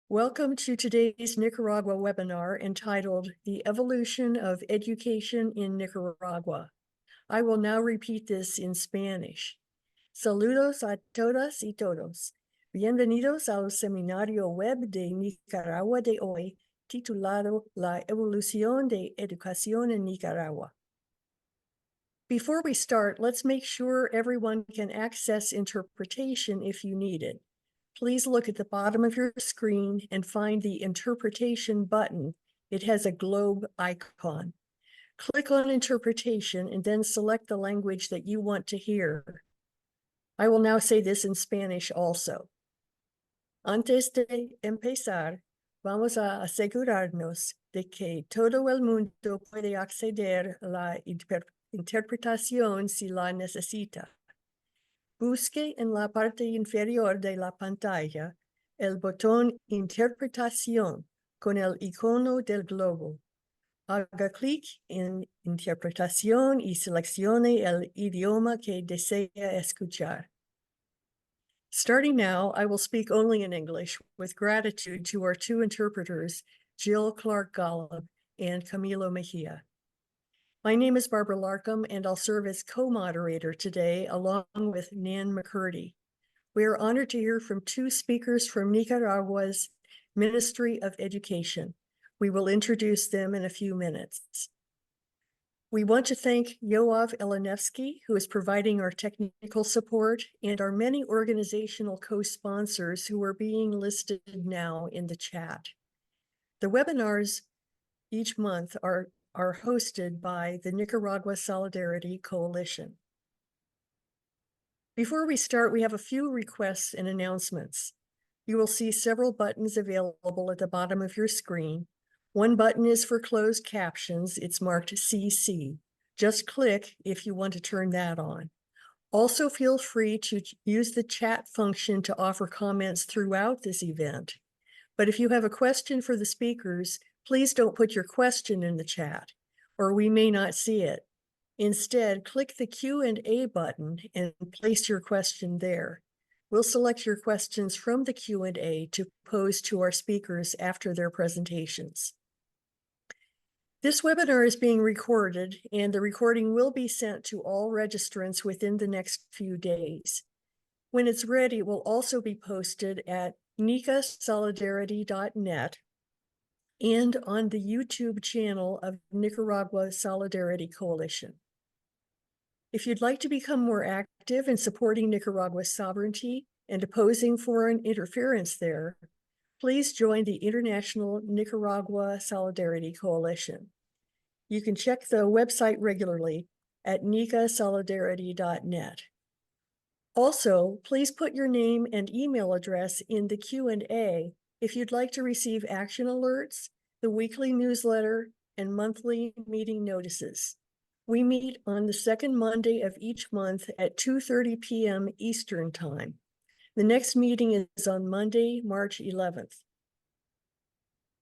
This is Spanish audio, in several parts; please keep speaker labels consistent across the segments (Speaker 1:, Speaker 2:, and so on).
Speaker 1: Welcome to today's Nicaragua webinar entitled The Evolution of Education in Nicaragua. I will now repeat this in Spanish. Saludos a todas y todos. Bienvenidos al seminario web de Nicaragua de hoy, titulado La Evolución de Educación en Nicaragua. Before we start, let's make sure everyone can access interpretation if you need it. Please look at the bottom of your screen and find the interpretation button. It has a globe icon. Click on interpretation and then select the language that you want to hear. I will now say this in Spanish also. Antes de empezar, vamos a asegurarnos de que todo el mundo puede acceder a la interpretación si la necesita. Busque en la parte inferior de la pantalla el botón Interpretación con el icono del globo. Haga clic en Interpretación y seleccione el idioma que desea escuchar. Starting now, I will speak only in English with gratitude to our two interpreters, Jill Clark-Golub and Camilo Mejia. My name is Barbara Larkham, and I'll serve as co-moderator today along with Nan McCurdy. We are honored to hear from two speakers from Nicaragua's Ministry of Education. We will introduce them in a few minutes. We want to thank Yoav Elenevsky, who is providing our technical support, and our many organizational co-sponsors who are being listed now in the chat. The webinars each month are hosted by the Nicaragua Solidarity Coalition. Before we start, we have a few requests and announcements. You will see several buttons available at the bottom of your screen. One button is for closed captions. It's marked CC. Just click if you want to turn that on. Also, feel free to use the chat function to offer comments throughout this event. But if you have a question for the speakers, please don't put your question in the chat, or we may not see it. Instead, click the Q&A button and place your question there. We'll select your questions from the Q&A to pose to our speakers after their presentations. This webinar is being recorded, and the recording will be sent to all registrants within the next few days. When it's ready, it will also be posted at nicasolidarity.net and on the YouTube channel of Nicaragua Solidarity Coalition. If you'd like to become more active in supporting Nicaragua's sovereignty and opposing foreign interference there, please join the International Nicaragua Solidarity Coalition. You can check the website regularly at nicasolidarity.net. Also, please put your name and email address in the Q&A if you'd like to receive action alerts, the weekly newsletter, and monthly meeting notices. We meet on the second Monday of each month at 2:30 p.m. Eastern Time. The next meeting is on Monday, March 11th.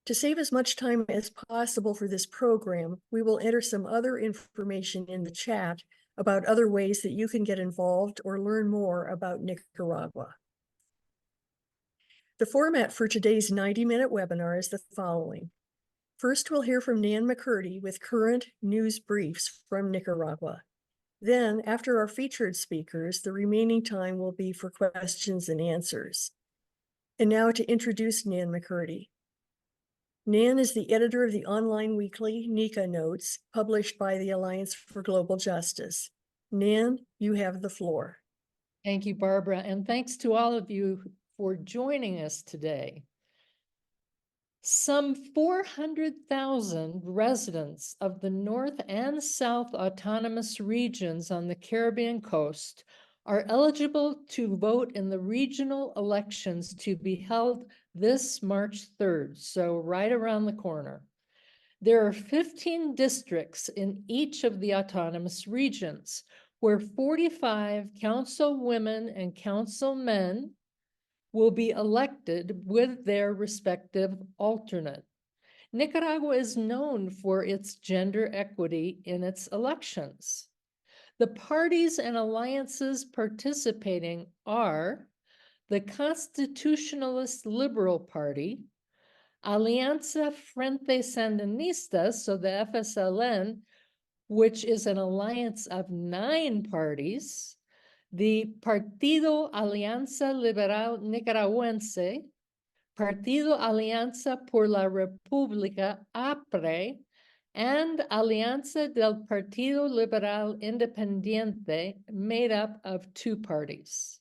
Speaker 1: To save as much time as possible for this program, we will enter some other information in the chat about other ways that you can get involved or learn more about Nicaragua. The format for today's 90-minute webinar is the following. First, we'll hear from Nan McCurdy with current news briefs from Nicaragua. Then, after our featured speakers, the remaining time will be for questions and answers. And now to introduce Nan McCurdy. Nan is the editor of the online weekly Nica Notes, published by the Alliance for Global Justice. Nan, you have the floor.
Speaker 2: Thank you, Barbara, and thanks to all of you for joining us today. Some 400,000 residents of the North and South autonomous regions on the Caribbean coast are eligible to vote in the regional elections to be held this March 3rd, so right around the corner. There are 15 districts in each of the autonomous regions where 45 councilwomen and councilmen will be elected with their respective alternate. Nicaragua is known for its gender equity in its elections. The parties and alliances participating are the Constitutionalist Liberal Party, Alianza Frente Sandinista, so the FSLN, which is an alliance of 9 parties, the Partido Alianza Liberal Nicaragüense, Partido Alianza por la República, APRE, and Alianza del Partido Liberal Independiente, made up of 2 parties.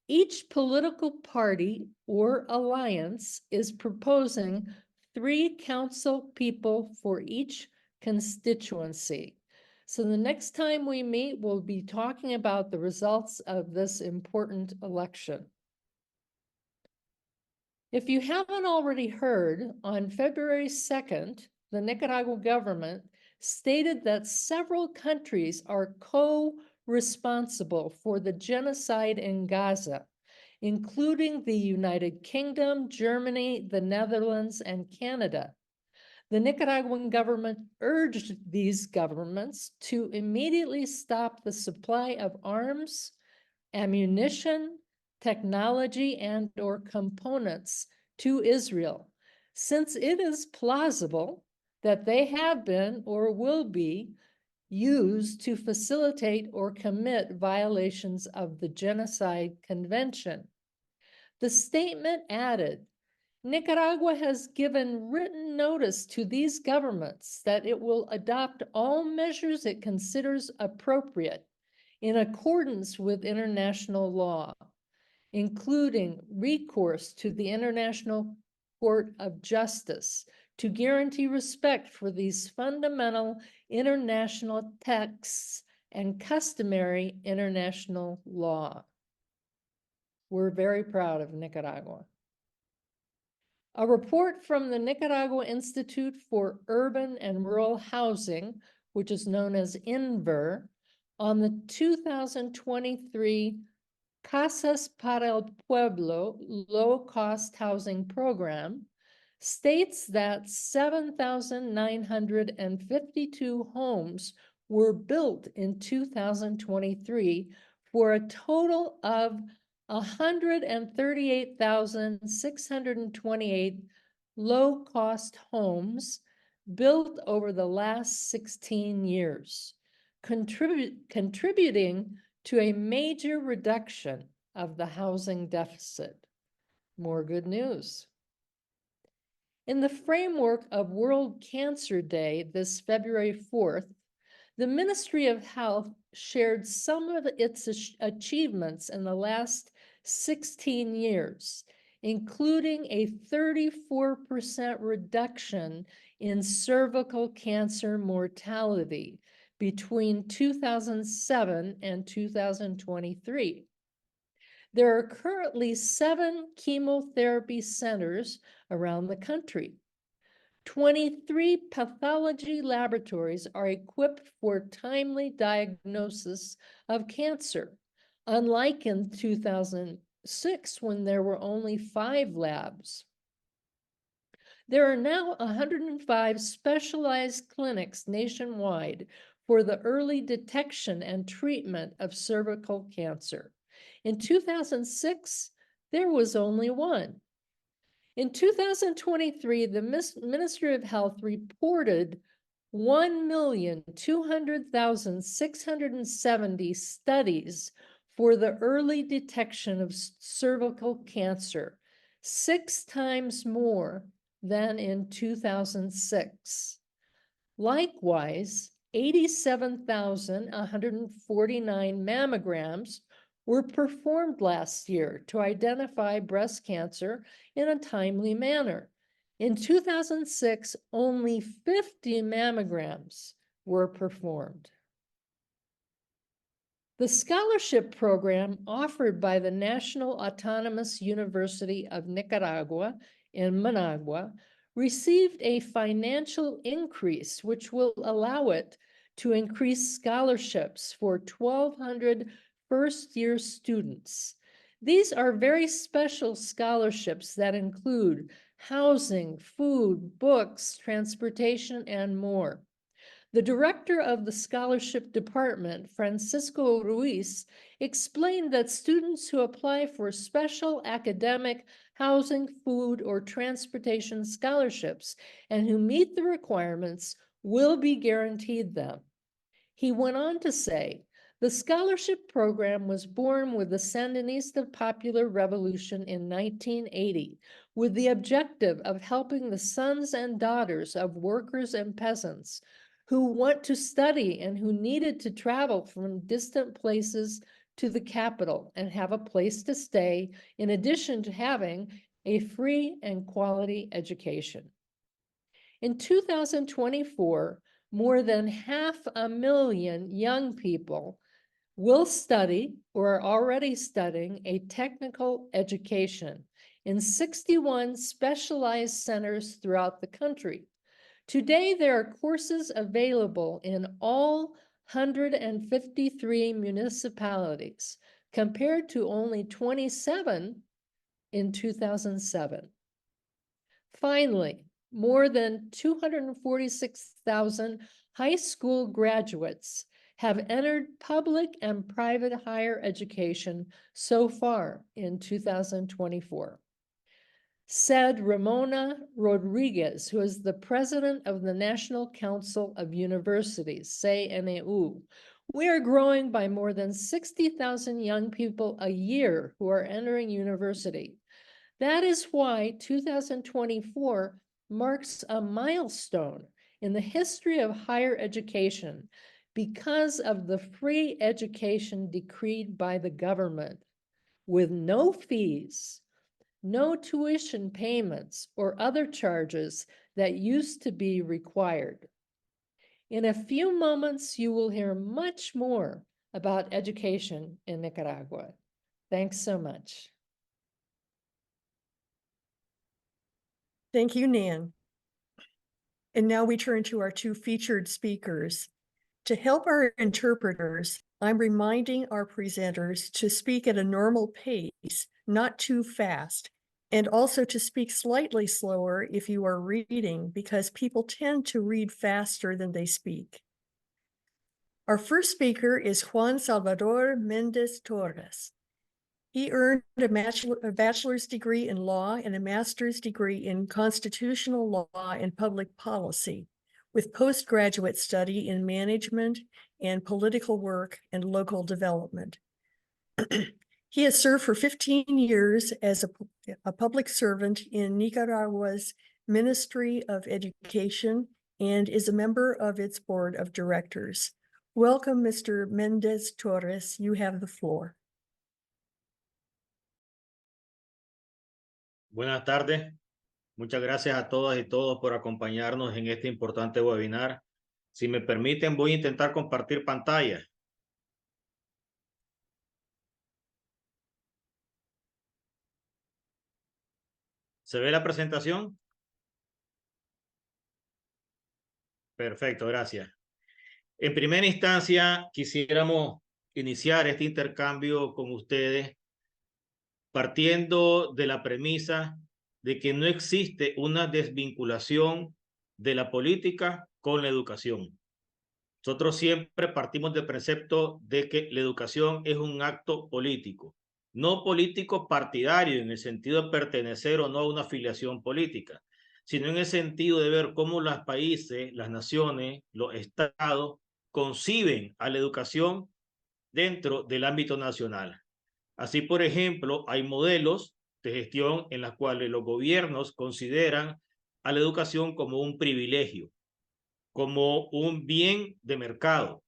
Speaker 2: Each political party or alliance is proposing 3 council people for each constituency. So the next time we meet, we'll be talking about the results of this important election. If you haven't already heard, on February 2nd, the Nicaragua government stated that several countries are co-responsible for the genocide in Gaza, including the United Kingdom, Germany, the Netherlands, and Canada. The Nicaraguan government urged these governments to immediately stop the supply of arms, ammunition, technology, and/or components to Israel, since it is plausible that they have been or will be used to facilitate or commit violations of the Genocide Convention. The statement added, Nicaragua has given written notice to these governments that it will adopt all measures it considers appropriate in accordance with international law, including recourse to the International Court of Justice to guarantee respect for these fundamental international texts and customary international law. We're very proud of Nicaragua. A report from the Nicaragua Institute for Urban and Rural Housing, which is known as INVUR, on the 2023 Casas para el Pueblo low-cost housing program states that 7,952 homes were built in 2023 for a total of 138,628 low-cost homes built over the last 16 years, contributing to a major reduction of the housing deficit. More good news. In the framework of World Cancer Day this February 4th, the Ministry of Health shared some of its achievements in the last 16 years, including a 34% reduction in cervical cancer mortality between 2007 and 2023. There are currently 7 chemotherapy centers around the country. 23 pathology laboratories are equipped for timely diagnosis of cancer, unlike in 2006 when there were only 5 labs. There are now 105 specialized clinics nationwide for the early detection and treatment of cervical cancer. In 2006, there was only 1. In 2023, the Ministry of Health reported 1,200,670 studies for the early detection of cervical cancer, 6 times more than in 2006. Likewise, 87,149 mammograms were performed last year to identify breast cancer in a timely manner. In 2006, only 50 mammograms were performed. The scholarship program offered by the National Autonomous University of Nicaragua in Managua received a financial increase, which will allow it to increase scholarships for 1,200 first-year students. These are very special scholarships that include housing, food, books, transportation, and more. The director of the scholarship department, Francisco Ruiz, explained that students who apply for special academic housing, food, or transportation scholarships and who meet the requirements will be guaranteed them. He went on to say, the scholarship program was born with the Sandinista Popular Revolution in 1980, with the objective of helping the sons and daughters of workers and peasants who want to study and who needed to travel from distant places to the capital and have a place to stay, in addition to having a free and quality education. In 2024, more than 500,000 young people will study or are already studying a technical education in 61 specialized centers throughout the country. Today, there are courses available in all 153 municipalities, compared to only 27 in 2007. Finally, more than 246,000 high school graduates have entered public and private higher education so far in 2024. Said Ramona Rodriguez, who is the president of the National Council of Universities, CNU, we are growing by more than 60,000 young people a year who are entering university. That is why 2024 marks a milestone in the history of higher education because of the free education decreed by the government with no fees, no tuition payments or other charges that used to be required. In a few moments, you will hear much more about education in Nicaragua. Thanks so much.
Speaker 1: Thank you, Nan. And now we turn to our two featured speakers. To help our interpreters, I'm reminding our presenters to speak at a normal pace, not too fast, and also to speak slightly slower if you are reading, because people tend to read faster than they speak. Our first speaker is Juan Salvador Mendez Torres. He earned a bachelor's degree in law and a master's degree in constitutional law and public policy, with postgraduate study in management and political work and local development. He has served for 15 years as a public servant in Nicaragua's Ministry of Education and is a member of its board of directors. Welcome, Mr. Mendez Torres. You have the floor.
Speaker 3: Buenas tardes. Muchas gracias a todas y todos por acompañarnos en este importante webinar. Si me permiten, voy a intentar compartir pantalla. ¿Se ve la presentación? Perfecto, gracias. En primera instancia, quisiéramos iniciar este intercambio con ustedes partiendo de la premisa de que no existe una desvinculación de la política con la educación. Nosotros siempre partimos del precepto de que la educación es un acto político, no político partidario en el sentido de pertenecer o no a una afiliación política, sino en el sentido de ver cómo los países, las naciones, los estados conciben a la educación dentro del ámbito nacional. Así, por ejemplo, hay modelos de gestión en los cuales los gobiernos consideran a la educación como un privilegio, como un bien de mercado,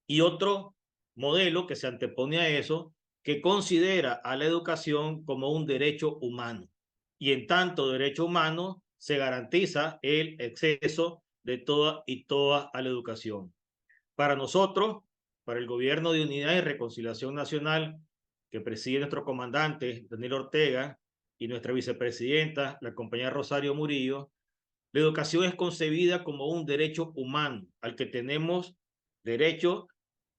Speaker 3: y otro modelo que se antepone a eso, que considera a la educación como un derecho humano. Y en tanto derecho humano se garantiza el acceso de toda y toda a la educación. Para nosotros, para el Gobierno de Unidad y Reconciliación Nacional, que preside nuestro comandante Daniel Ortega y nuestra vicepresidenta, la compañera Rosario Murillo, la educación es concebida como un derecho humano al que tenemos derecho,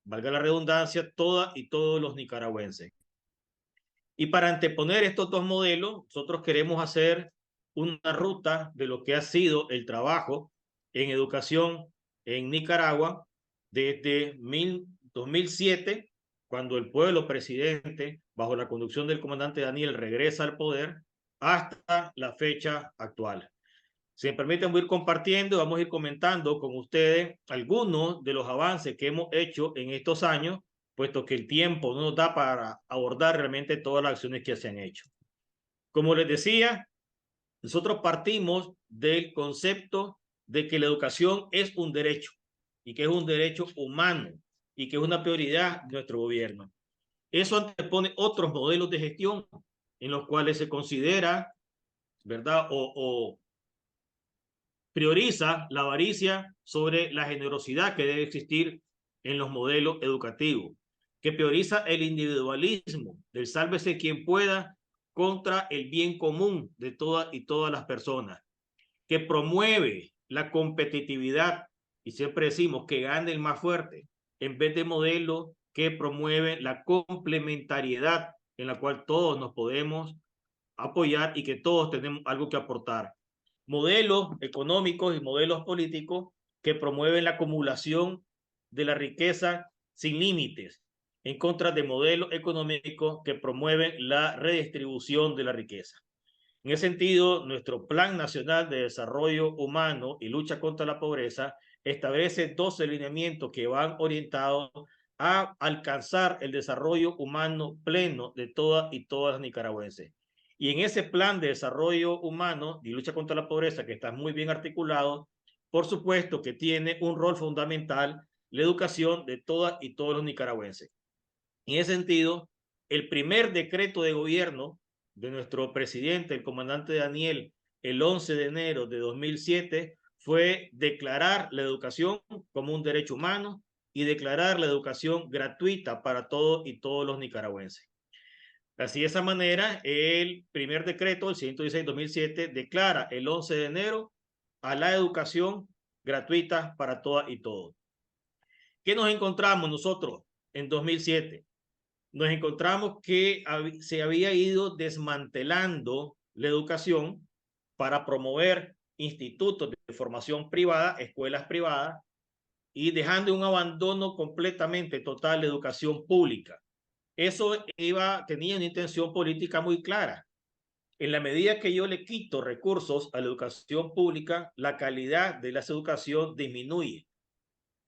Speaker 3: valga la redundancia, todas y todos los nicaragüenses. Y para anteponer estos dos modelos, nosotros queremos hacer una ruta de lo que ha sido el trabajo en educación en Nicaragua desde 2007, cuando el pueblo presidente, bajo la conducción del comandante Daniel, regresa al poder, hasta la fecha actual. Si me permiten, voy a ir compartiendo, vamos a ir comentando con ustedes algunos de los avances que hemos hecho en estos años, puesto que el tiempo no nos da para abordar realmente todas las acciones que se han hecho. Como les decía, nosotros partimos del concepto de que la educación es un derecho y que es un derecho humano y que es una prioridad de nuestro gobierno. Eso antepone otros modelos de gestión en los cuales se considera, ¿verdad? O prioriza la avaricia sobre la generosidad que debe existir en los modelos educativos, que prioriza el individualismo del sálvese quien pueda contra el bien común de todas y todas las personas, que promueve la competitividad y siempre decimos que gane el más fuerte, en vez de modelos que promueven la complementariedad en la cual todos nos podemos apoyar y que todos tenemos algo que aportar. Modelos económicos y modelos políticos que promueven la acumulación de la riqueza sin límites, en contra de modelos económicos que promueven la redistribución de la riqueza. En ese sentido, nuestro Plan Nacional de Desarrollo Humano y Lucha contra la Pobreza establece 12 lineamientos que van orientados a alcanzar el desarrollo humano pleno de todas y todas las nicaragüenses. Y en ese plan de desarrollo humano y lucha contra la pobreza, que está muy bien articulado, por supuesto que tiene un rol fundamental la educación de todas y todos los nicaragüenses. En ese sentido, el primer decreto de gobierno de nuestro presidente, el comandante Daniel, el 11 de enero de 2007, fue declarar la educación como un derecho humano y declarar la educación gratuita para todos y todos los nicaragüenses. Así, de esa manera, el primer decreto, el 116-2007, declara el 11 de enero a la educación gratuita para todas y todos. ¿Qué nos encontramos nosotros en 2007? Nos encontramos que se había ido desmantelando la educación para promover institutos de formación privada, escuelas privadas, y dejando un abandono completamente total de educación pública. Eso tenía una intención política muy clara. En la medida que yo le quito recursos a la educación pública, la calidad de la educación disminuye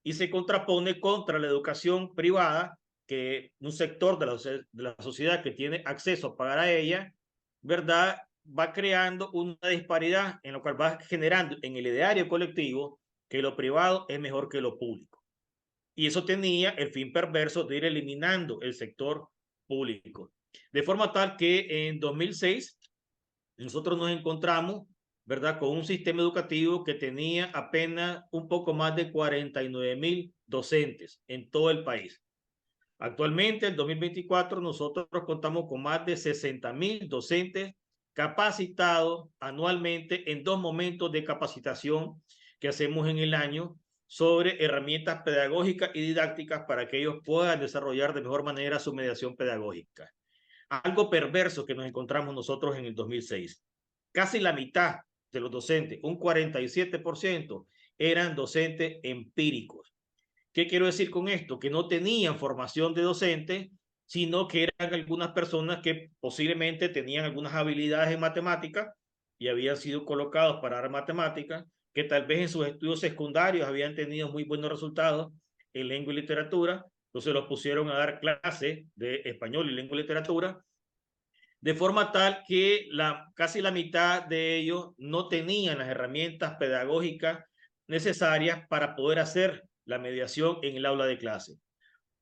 Speaker 3: y se contrapone contra la educación privada, que un sector de la sociedad que tiene acceso a pagar a ella, ¿verdad? Va creando una disparidad en lo cual va generando en el ideario colectivo que lo privado es mejor que lo público. Y eso tenía el fin perverso de ir eliminando el sector público. De forma tal que en 2006 nosotros nos encontramos, ¿verdad?, con un sistema educativo que tenía apenas un poco más de 49,000 docentes en todo el país. Actualmente, en 2024, nosotros contamos con más de 60,000 docentes capacitados anualmente en 2 momentos de capacitación que hacemos en el año sobre herramientas pedagógicas y didácticas para que ellos puedan desarrollar de mejor manera su mediación pedagógica. Algo perverso que nos encontramos nosotros en el 2006. Casi la mitad de los docentes, un 47%, eran docentes empíricos. ¿Qué quiero decir con esto? Que no tenían formación de docente, sino que eran algunas personas que posiblemente tenían algunas habilidades en matemáticas y habían sido colocados para dar matemáticas, que tal vez en sus estudios secundarios habían tenido muy buenos resultados en lengua y literatura, entonces los pusieron a dar clases de español y lengua y literatura, de forma tal que casi la mitad de ellos no tenían las herramientas pedagógicas necesarias para poder hacer la mediación en el aula de clase.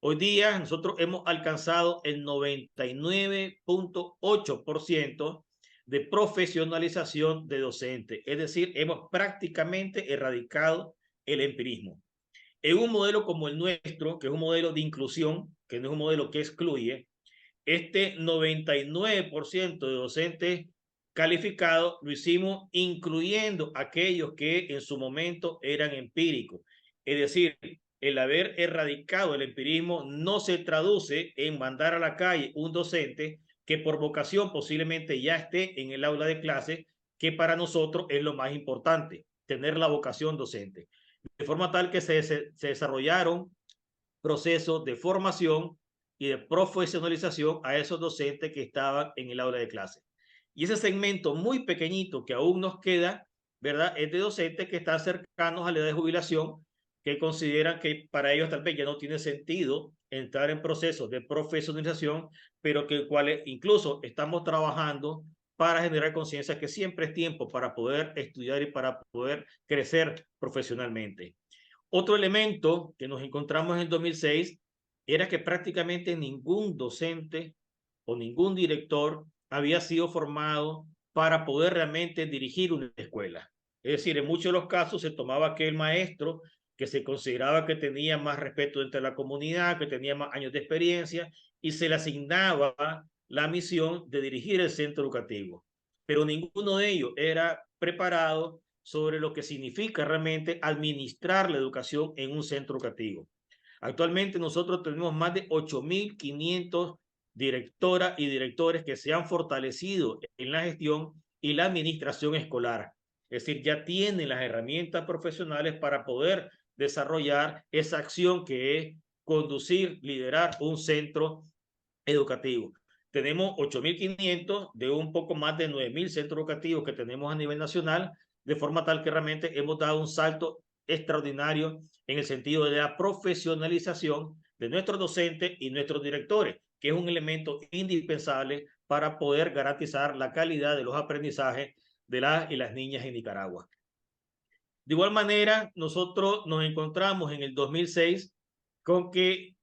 Speaker 3: Hoy día nosotros hemos alcanzado el 99,8% de profesionalización de docentes, es decir, hemos prácticamente erradicado el empirismo. En un modelo como el nuestro, que es un modelo de inclusión, que no es un modelo que excluye, este 99% de docentes calificados lo hicimos incluyendo aquellos que en su momento eran empíricos. Es decir, el haber erradicado el empirismo no se traduce en mandar a la calle un docente que por vocación posiblemente ya esté en el aula de clase, que para nosotros es lo más importante, tener la vocación docente. De forma tal que se desarrollaron procesos de formación y de profesionalización a esos docentes que estaban en el aula de clase. Y ese segmento muy pequeñito que aún nos queda, ¿verdad? Es de docentes que están cercanos a la edad de jubilación, que consideran que para ellos tal vez ya no tiene sentido entrar en procesos de profesionalización, pero que cuales incluso estamos trabajando para generar conciencia que siempre es tiempo para poder estudiar y para poder crecer profesionalmente. Otro elemento que nos encontramos en el 2006 era que prácticamente ningún docente o ningún director había sido formado para poder realmente dirigir una escuela. Es decir, en muchos de los casos se tomaba aquel maestro que se consideraba que tenía más respeto entre la comunidad, que tenía más años de experiencia, y se le asignaba la misión de dirigir el centro educativo. Pero ninguno de ellos era preparado sobre lo que significa realmente administrar la educación en un centro educativo. Actualmente nosotros tenemos más de 8.500 directoras y directores que se han fortalecido en la gestión y la administración escolar. Es decir, ya tienen las herramientas profesionales para poder desarrollar esa acción que es conducir, liderar un centro educativo. Tenemos 8.500 de un poco más de 9.000 centros educativos que tenemos a nivel nacional, de forma tal que realmente hemos dado un salto extraordinario en el sentido de la profesionalización de nuestros docentes y nuestros directores, que es un elemento indispensable para poder garantizar la calidad de los aprendizajes de las y las niñas en Nicaragua. De igual manera, nosotros nos encontramos en el 2006 con que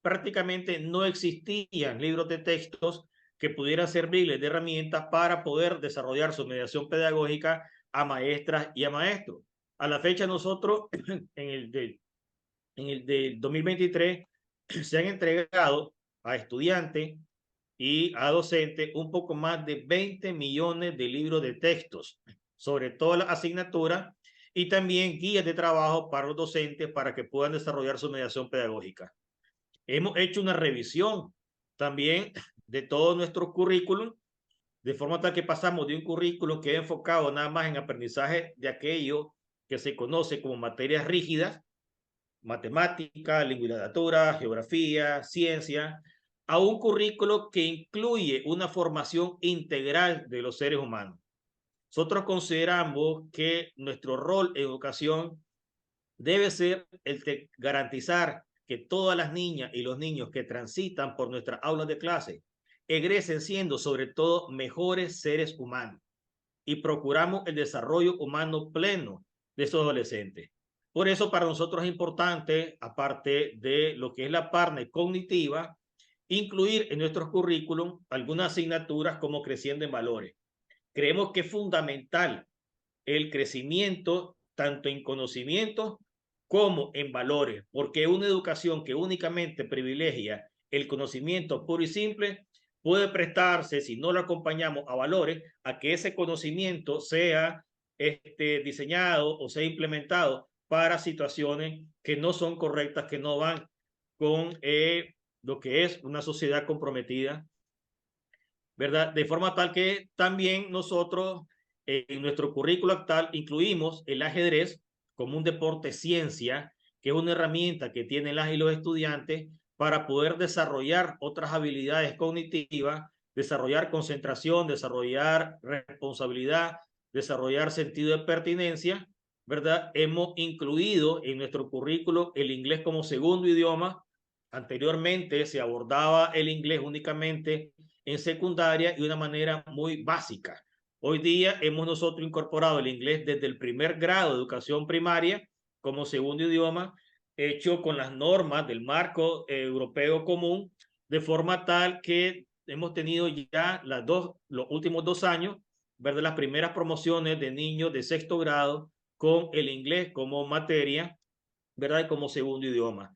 Speaker 3: prácticamente no existían libros de textos que pudieran servirles de herramientas para poder desarrollar su mediación pedagógica a maestras y a maestros. A la fecha nosotros, en el del 2023, se han entregado a estudiantes y a docentes un poco más de 20 millones de libros de textos sobre todas las asignaturas y también guías de trabajo para los docentes para que puedan desarrollar su mediación pedagógica. Hemos hecho una revisión también de todo nuestro currículum, de forma tal que pasamos de un currículum que es enfocado nada más en aprendizaje de aquello que se conoce como materias rígidas, matemática, literatura, geografía, ciencia, a un currículo que incluye una formación integral de los seres humanos. Nosotros consideramos que nuestro rol en educación debe ser el de garantizar que todas las niñas y los niños que transitan por nuestras aulas de clase egresen siendo sobre todo mejores seres humanos y procuramos el desarrollo humano pleno de esos adolescentes. Por eso para nosotros es importante, aparte de lo que es la parte cognitiva, incluir en nuestros currículum algunas asignaturas como Creciendo en Valores. Creemos que es fundamental el crecimiento tanto en conocimiento como en valores, porque una educación que únicamente privilegia el conocimiento puro y simple puede prestarse, si no lo acompañamos a valores, a que ese conocimiento sea diseñado o sea implementado para situaciones que no son correctas, que no van con lo que es una sociedad comprometida, ¿verdad? De forma tal que también nosotros en nuestro currículo actual incluimos el ajedrez como un deporte ciencia, que es una herramienta que tienen las y los estudiantes para poder desarrollar otras habilidades cognitivas, desarrollar concentración, desarrollar responsabilidad, desarrollar sentido de pertinencia, ¿verdad? Hemos incluido en nuestro currículo el inglés como segundo idioma. Anteriormente se abordaba el inglés únicamente en secundaria y de una manera muy básica. Hoy día hemos nosotros incorporado el inglés desde el primer grado de educación primaria como segundo idioma, hecho con las normas del marco europeo común, de forma tal que hemos tenido ya los últimos 2 años, ¿verdad? Las primeras promociones de niños de sexto grado con el inglés como materia, ¿verdad? Y como segundo idioma.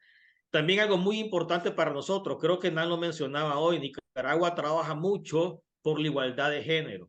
Speaker 3: También algo muy importante para nosotros, creo que Nan lo mencionaba hoy, Nicaragua trabaja mucho por la igualdad de género.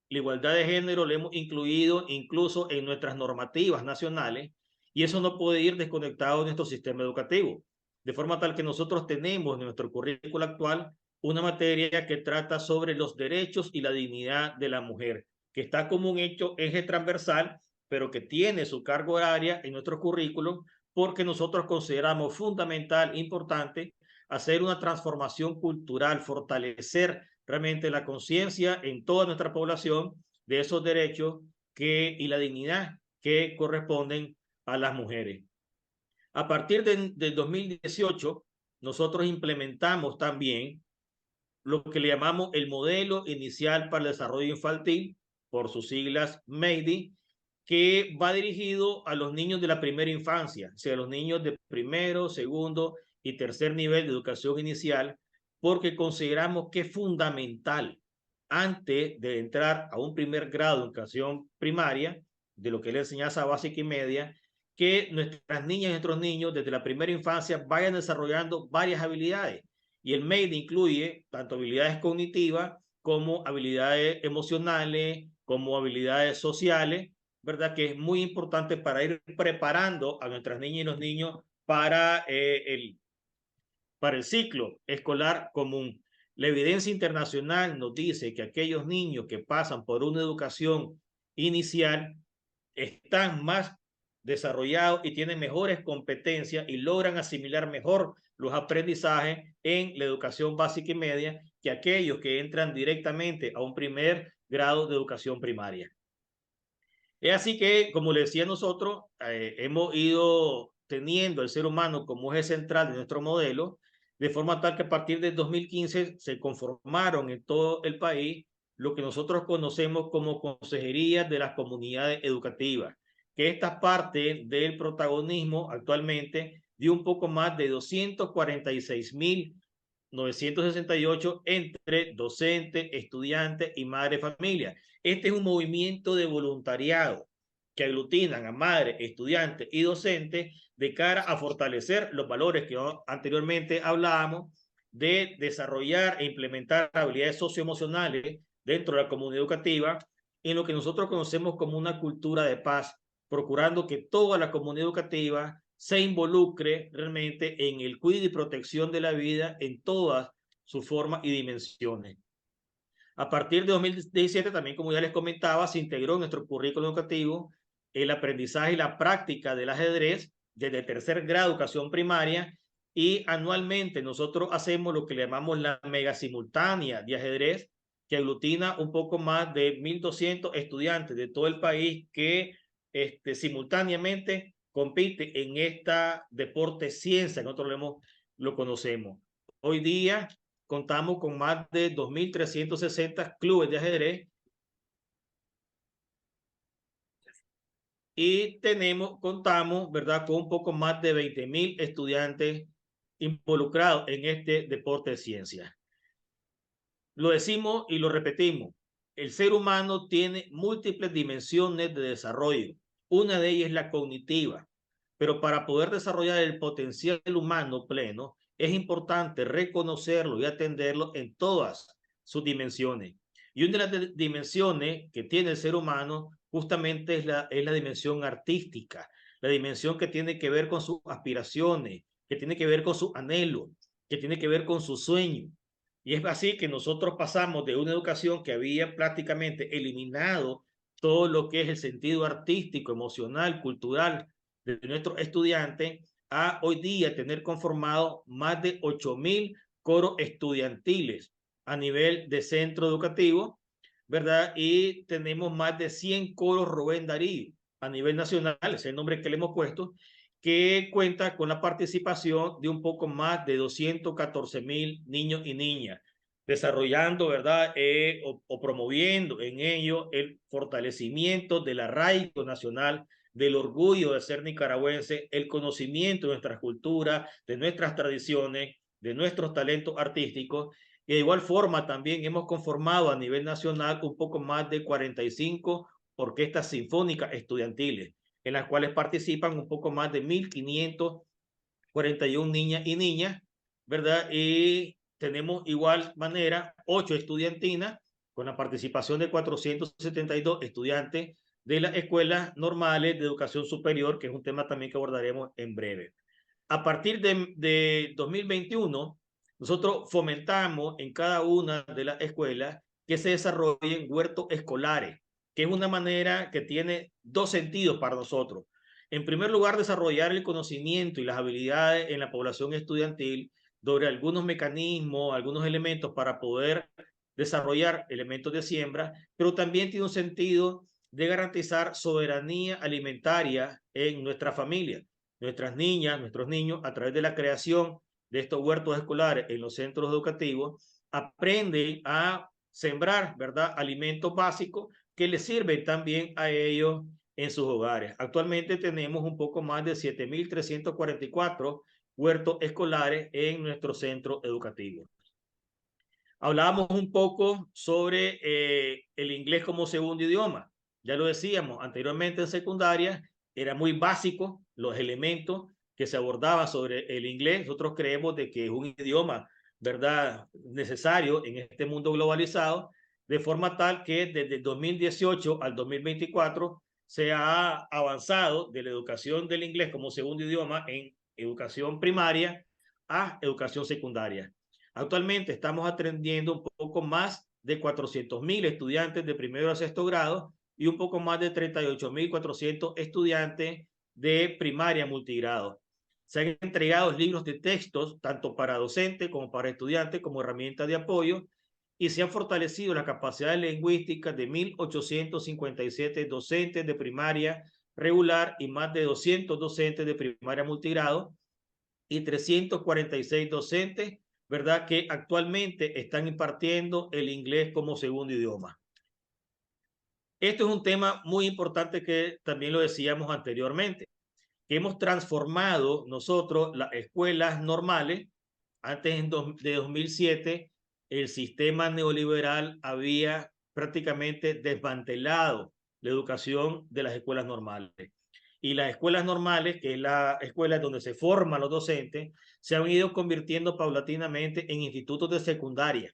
Speaker 3: La igualdad de género la hemos incluido incluso en nuestras normativas nacionales y eso no puede ir desconectado de nuestro sistema educativo. De forma tal que nosotros tenemos en nuestro currículo actual una materia que trata sobre los derechos y la dignidad de la mujer, que está como un eje transversal, pero que tiene su carga horaria en nuestro currículum porque nosotros consideramos fundamental, importante, hacer una transformación cultural, fortalecer realmente la conciencia en toda nuestra población de esos derechos y la dignidad que corresponden a las mujeres. A partir del 2018, nosotros implementamos también lo que le llamamos el Modelo Inicial para el Desarrollo Infantil, por sus siglas MEIDI, que va dirigido a los niños de la primera infancia, o sea, los niños de primero, segundo y tercer nivel de educación inicial, porque consideramos que es fundamental, antes de entrar a un primer grado de educación primaria, de lo que es la enseñanza básica y media, que nuestras niñas y nuestros niños desde la primera infancia vayan desarrollando varias habilidades. Y el MEID incluye tanto habilidades cognitivas como habilidades emocionales, como habilidades sociales, ¿verdad? Que es muy importante para ir preparando a nuestras niñas y los niños para el ciclo escolar común. La evidencia internacional nos dice que aquellos niños que pasan por una educación inicial están más desarrollados y tienen mejores competencias y logran asimilar mejor los aprendizajes en la educación básica y media que aquellos que entran directamente a un primer grado de educación primaria. Es así que, como le decía nosotros, hemos ido teniendo el ser humano como eje central de nuestro modelo, de forma tal que a partir del 2015 se conformaron en todo el país lo que nosotros conocemos como consejerías de las comunidades educativas, que esta parte del protagonismo actualmente dio un poco más de 246.968 entre docentes, estudiantes y madres de familia. Este es un movimiento de voluntariado que aglutinan a madres, estudiantes y docentes de cara a fortalecer los valores que anteriormente hablábamos de desarrollar e implementar habilidades socioemocionales dentro de la comunidad educativa en lo que nosotros conocemos como una cultura de paz, procurando que toda la comunidad educativa se involucre realmente en el cuidado y protección de la vida en todas sus formas y dimensiones. A partir de 2017, también como ya les comentaba, se integró en nuestro currículo educativo el aprendizaje y la práctica del ajedrez desde tercer grado de educación primaria, y anualmente nosotros hacemos lo que le llamamos la mega simultánea de ajedrez, que aglutina un poco más de 1.200 estudiantes de todo el país que simultáneamente compite en esta deporte ciencia, nosotros lo conocemos. Hoy día contamos con más de 2.360 clubes de ajedrez y contamos, ¿verdad?, con un poco más de 20.000 estudiantes involucrados en este deporte de ciencia. Lo decimos y lo repetimos, el ser humano tiene múltiples dimensiones de desarrollo. Una de ellas es la cognitiva, pero para poder desarrollar el potencial humano pleno, es importante reconocerlo y atenderlo en todas sus dimensiones. Y una de las dimensiones que tiene el ser humano justamente es la dimensión artística, la dimensión que tiene que ver con sus aspiraciones, que tiene que ver con sus anhelos, que tiene que ver con sus sueños. Y es así que nosotros pasamos de una educación que había prácticamente eliminado todo lo que es el sentido artístico, emocional, cultural de nuestros estudiantes, a hoy día tener conformado más de 8.000 coros estudiantiles a nivel de centro educativo, ¿verdad? Y tenemos más de 100 coros Rubén Darío a nivel nacional, ese es el nombre que le hemos puesto, que cuenta con la participación de un poco más de 214.000 niños y niñas, desarrollando, ¿verdad? O promoviendo en ello el fortalecimiento del arraigo nacional, del orgullo de ser nicaragüense, el conocimiento de nuestras culturas, de nuestras tradiciones, de nuestros talentos artísticos. Y de igual forma también hemos conformado a nivel nacional un poco más de 45 orquestas sinfónicas estudiantiles, en las cuales participan un poco más de 1.541 niñas y niñas, ¿verdad? Y tenemos igual manera 8 estudiantinas con la participación de 472 estudiantes de las escuelas normales de educación superior, que es un tema también que abordaremos en breve. A partir de 2021, nosotros fomentamos en cada una de las escuelas que se desarrollen huertos escolares, que es una manera que tiene dos sentidos para nosotros. En primer lugar, desarrollar el conocimiento y las habilidades en la población estudiantil sobre algunos mecanismos, algunos elementos para poder desarrollar elementos de siembra, pero también tiene un sentido de garantizar soberanía alimentaria en nuestra familia. Nuestras niñas, nuestros niños, a través de la creación de estos huertos escolares en los centros educativos, aprenden a sembrar, ¿verdad?, alimentos básicos que les sirven también a ellos en sus hogares. Actualmente tenemos un poco más de 7.344 huertos escolares en nuestro centro educativo. Hablábamos un poco sobre el inglés como segundo idioma. Ya lo decíamos anteriormente en secundaria, era muy básico los elementos que se abordaban sobre el inglés. Nosotros creemos de que es un idioma, ¿verdad?, necesario en este mundo globalizado, de forma tal que desde el 2018 al 2024 se ha avanzado de la educación del inglés como segundo idioma en educación primaria a educación secundaria. Actualmente estamos atendiendo un poco más de 400.000 estudiantes de primero a sexto grado y un poco más de 38.400 estudiantes de primaria multigrado. Se han entregado libros de textos tanto para docentes como para estudiantes como herramienta de apoyo y se han fortalecido las capacidades lingüísticas de 1.857 docentes de primaria regular y más de 200 docentes de primaria multigrado y 346 docentes, ¿verdad?, que actualmente están impartiendo el inglés como segundo idioma. Esto es un tema muy importante que también lo decíamos anteriormente, que hemos transformado nosotros las escuelas normales. Antes de 2007, el sistema neoliberal había prácticamente desmantelado la educación de las escuelas normales. Y las escuelas normales, que es la escuela donde se forman los docentes, se han ido convirtiendo paulatinamente en institutos de secundaria,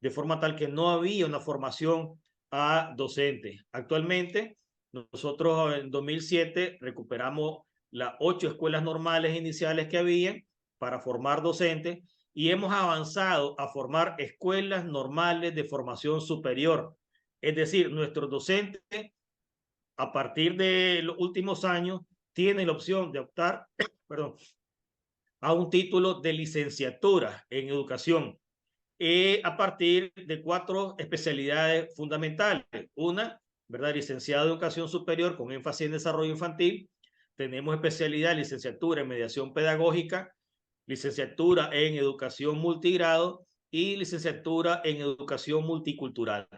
Speaker 3: de forma tal que no había una formación a docentes. Actualmente, nosotros en 2007 recuperamos las 8 escuelas normales iniciales que había para formar docentes y hemos avanzado a formar escuelas normales de formación superior. Es decir, nuestros docentes, a partir de los últimos años, tienen la opción de optar perdón, a un título de licenciatura en educación a partir de 4 especialidades fundamentales. Una, ¿verdad?, licenciado en educación superior con énfasis en desarrollo infantil. Tenemos especialidad, licenciatura en mediación pedagógica, licenciatura en educación multigrado y licenciatura en educación multicultural.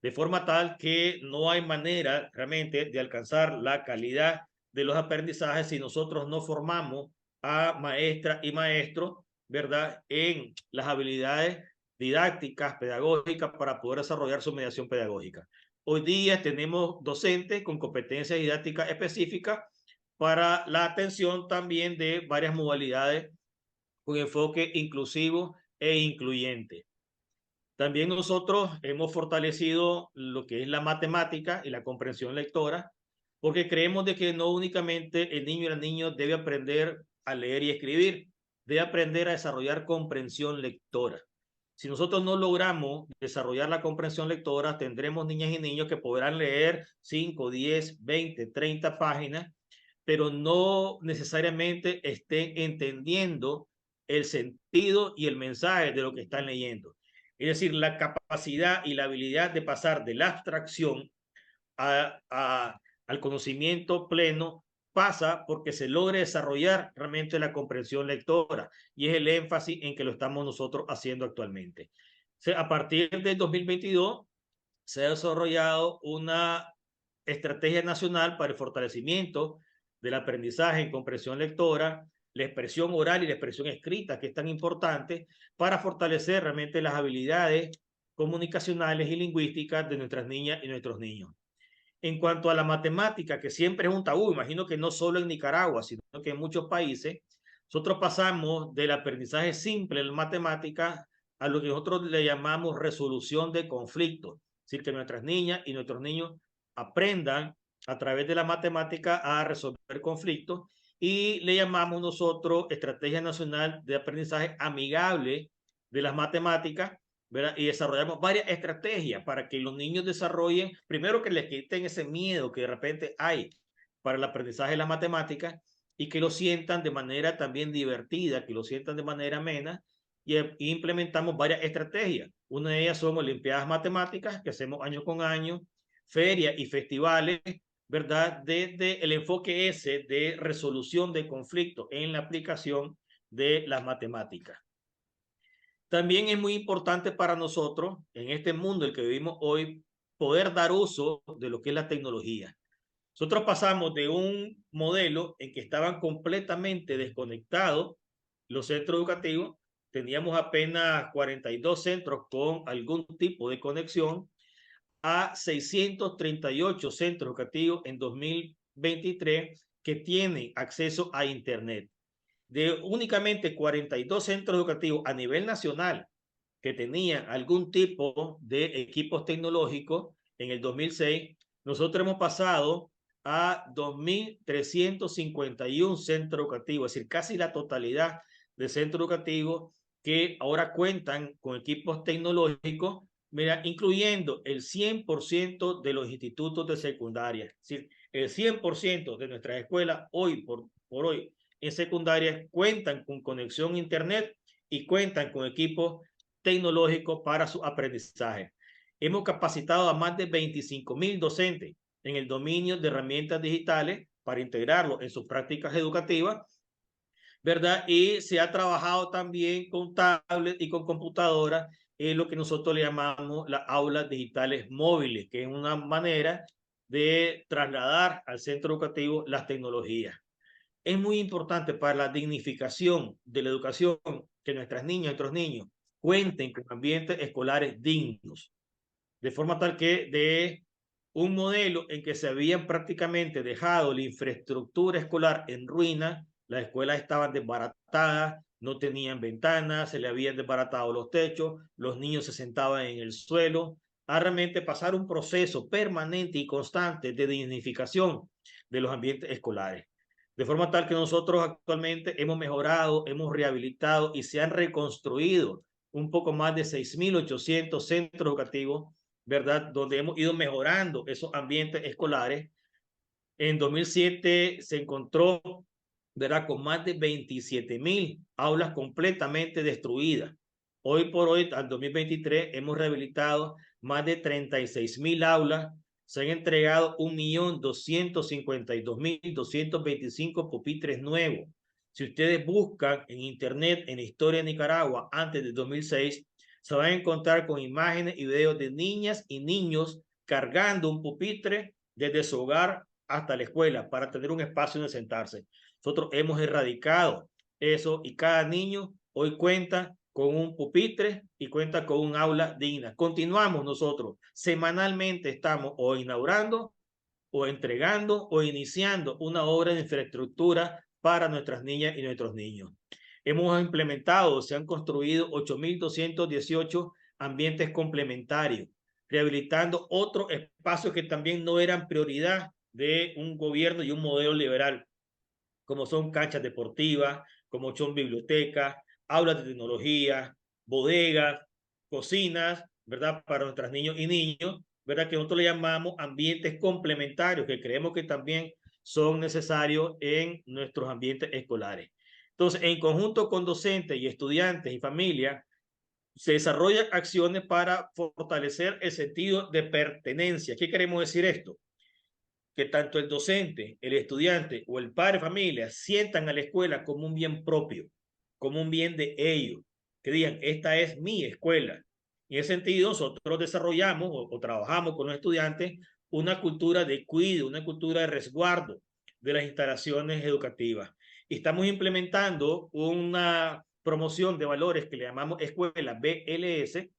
Speaker 3: De forma tal que no hay manera realmente de alcanzar la calidad de los aprendizajes si nosotros no formamos a maestras y maestros, ¿verdad?, en las habilidades didácticas, pedagógicas, para poder desarrollar su mediación pedagógica. Hoy día tenemos docentes con competencias didácticas específicas para la atención también de varias modalidades con enfoque inclusivo e incluyente. También nosotros hemos fortalecido lo que es la matemática y la comprensión lectora, porque creemos de que no únicamente el niño y la niña debe aprender a leer y escribir, debe aprender a desarrollar comprensión lectora. Si nosotros no logramos desarrollar la comprensión lectora, tendremos niñas y niños que podrán leer 5, 10, 20, 30 páginas, pero no necesariamente estén entendiendo el sentido y el mensaje de lo que están leyendo. Es decir, la capacidad y la habilidad de pasar de la abstracción al conocimiento pleno pasa porque se logre desarrollar realmente la comprensión lectora, y es el énfasis en que lo estamos nosotros haciendo actualmente. A partir del 2022 se ha desarrollado una estrategia nacional para el fortalecimiento del aprendizaje en comprensión lectora, la expresión oral y la expresión escrita, que es tan importante para fortalecer realmente las habilidades comunicacionales y lingüísticas de nuestras niñas y nuestros niños. En cuanto a la matemática, que siempre es un tabú, imagino que no solo en Nicaragua, sino que en muchos países, nosotros pasamos del aprendizaje simple en matemática a lo que nosotros le llamamos resolución de conflictos. Es decir, que nuestras niñas y nuestros niños aprendan a través de la matemática a resolver conflictos, y le llamamos nosotros Estrategia Nacional de Aprendizaje Amigable de las Matemáticas, ¿verdad? Y desarrollamos varias estrategias para que los niños desarrollen, primero que les quiten ese miedo que de repente hay para el aprendizaje de las matemáticas, y que lo sientan de manera también divertida, que lo sientan de manera amena, y implementamos varias estrategias. Una de ellas son olimpiadas matemáticas que hacemos año con año, ferias y festivales, ¿verdad? Desde el enfoque ese de resolución de conflictos en la aplicación de las matemáticas. También es muy importante para nosotros, en este mundo en el que vivimos hoy, poder dar uso de lo que es la tecnología. Nosotros pasamos de un modelo en que estaban completamente desconectados los centros educativos, teníamos apenas 42 centros con algún tipo de conexión, a 638 centros educativos en 2023 que tienen acceso a Internet. De únicamente 42 centros educativos a nivel nacional que tenían algún tipo de equipos tecnológicos en el 2006, nosotros hemos pasado a 2.351 centros educativos, es decir, casi la totalidad de centros educativos que ahora cuentan con equipos tecnológicos, mira, incluyendo el 100% de los institutos de secundaria. Es decir, el 100% de nuestras escuelas hoy por hoy en secundaria cuentan con conexión a Internet y cuentan con equipos tecnológicos para su aprendizaje. Hemos capacitado a más de 25,000 docentes en el dominio de herramientas digitales para integrarlo en sus prácticas educativas, ¿verdad? Y se ha trabajado también con tablets y con computadoras en lo que nosotros le llamamos las aulas digitales móviles, que es una manera de trasladar al centro educativo las tecnologías. Es muy importante para la dignificación de la educación que nuestras niñas y nuestros niños cuenten con ambientes escolares dignos, de forma tal que de un modelo en que se habían prácticamente dejado la infraestructura escolar en ruina, las escuelas estaban desbaratadas, no tenían ventanas, se le habían desbaratado los techos, los niños se sentaban en el suelo, a realmente pasar un proceso permanente y constante de dignificación de los ambientes escolares. De forma tal que nosotros actualmente hemos mejorado, hemos rehabilitado y se han reconstruido un poco más de 6.800 centros educativos, ¿verdad? Donde hemos ido mejorando esos ambientes escolares. En 2007 se encontró, ¿verdad? Con más de 27,000 aulas completamente destruidas. Hoy por hoy, al 2023, hemos rehabilitado más de 36,000 aulas. Se han entregado 1.252.225 pupitres nuevos. Si ustedes buscan en Internet, en la historia de Nicaragua, antes de 2006, se van a encontrar con imágenes y videos de niñas y niños cargando un pupitre desde su hogar hasta la escuela para tener un espacio donde sentarse. Nosotros hemos erradicado eso y cada niño hoy cuenta con un pupitre y cuenta con un aula digna. Continuamos nosotros, semanalmente estamos o inaugurando o entregando o iniciando una obra de infraestructura para nuestras niñas y nuestros niños. Hemos implementado, se han construido 8.218 ambientes complementarios, rehabilitando otros espacios que también no eran prioridad de un gobierno y un modelo liberal, como son canchas deportivas, como son bibliotecas, aulas de tecnología, bodegas, cocinas, ¿verdad? Para nuestros niños y niños, ¿verdad? Que nosotros le llamamos ambientes complementarios, que creemos que también son necesarios en nuestros ambientes escolares. Entonces, en conjunto con docentes y estudiantes y familias, se desarrollan acciones para fortalecer el sentido de pertenencia. ¿Qué queremos decir esto? Que tanto el docente, el estudiante o el padre de familia sientan a la escuela como un bien propio, como un bien de ellos, que digan, esta es mi escuela. Y en ese sentido, nosotros desarrollamos o trabajamos con los estudiantes una cultura de cuidado, una cultura de resguardo de las instalaciones educativas. Y estamos implementando una promoción de valores que le llamamos escuela BLS,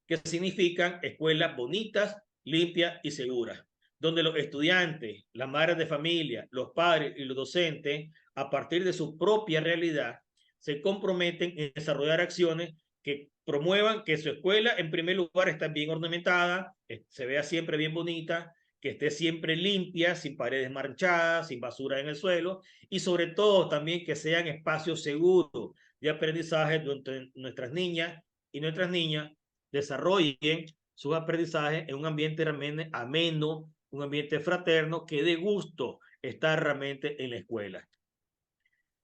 Speaker 3: que significan escuelas bonitas, limpias y seguras, donde los estudiantes, las madres de familia, los padres y los docentes, a partir de su propia realidad, se comprometen en desarrollar acciones que promuevan que su escuela, en primer lugar, esté bien ornamentada, se vea siempre bien bonita, que esté siempre limpia, sin paredes manchadas, sin basura en el suelo, y sobre todo también que sean espacios seguros de aprendizaje donde nuestras niñas y nuestras niñas desarrollen sus aprendizajes en un ambiente realmente ameno, un ambiente fraterno, que dé gusto estar realmente en la escuela.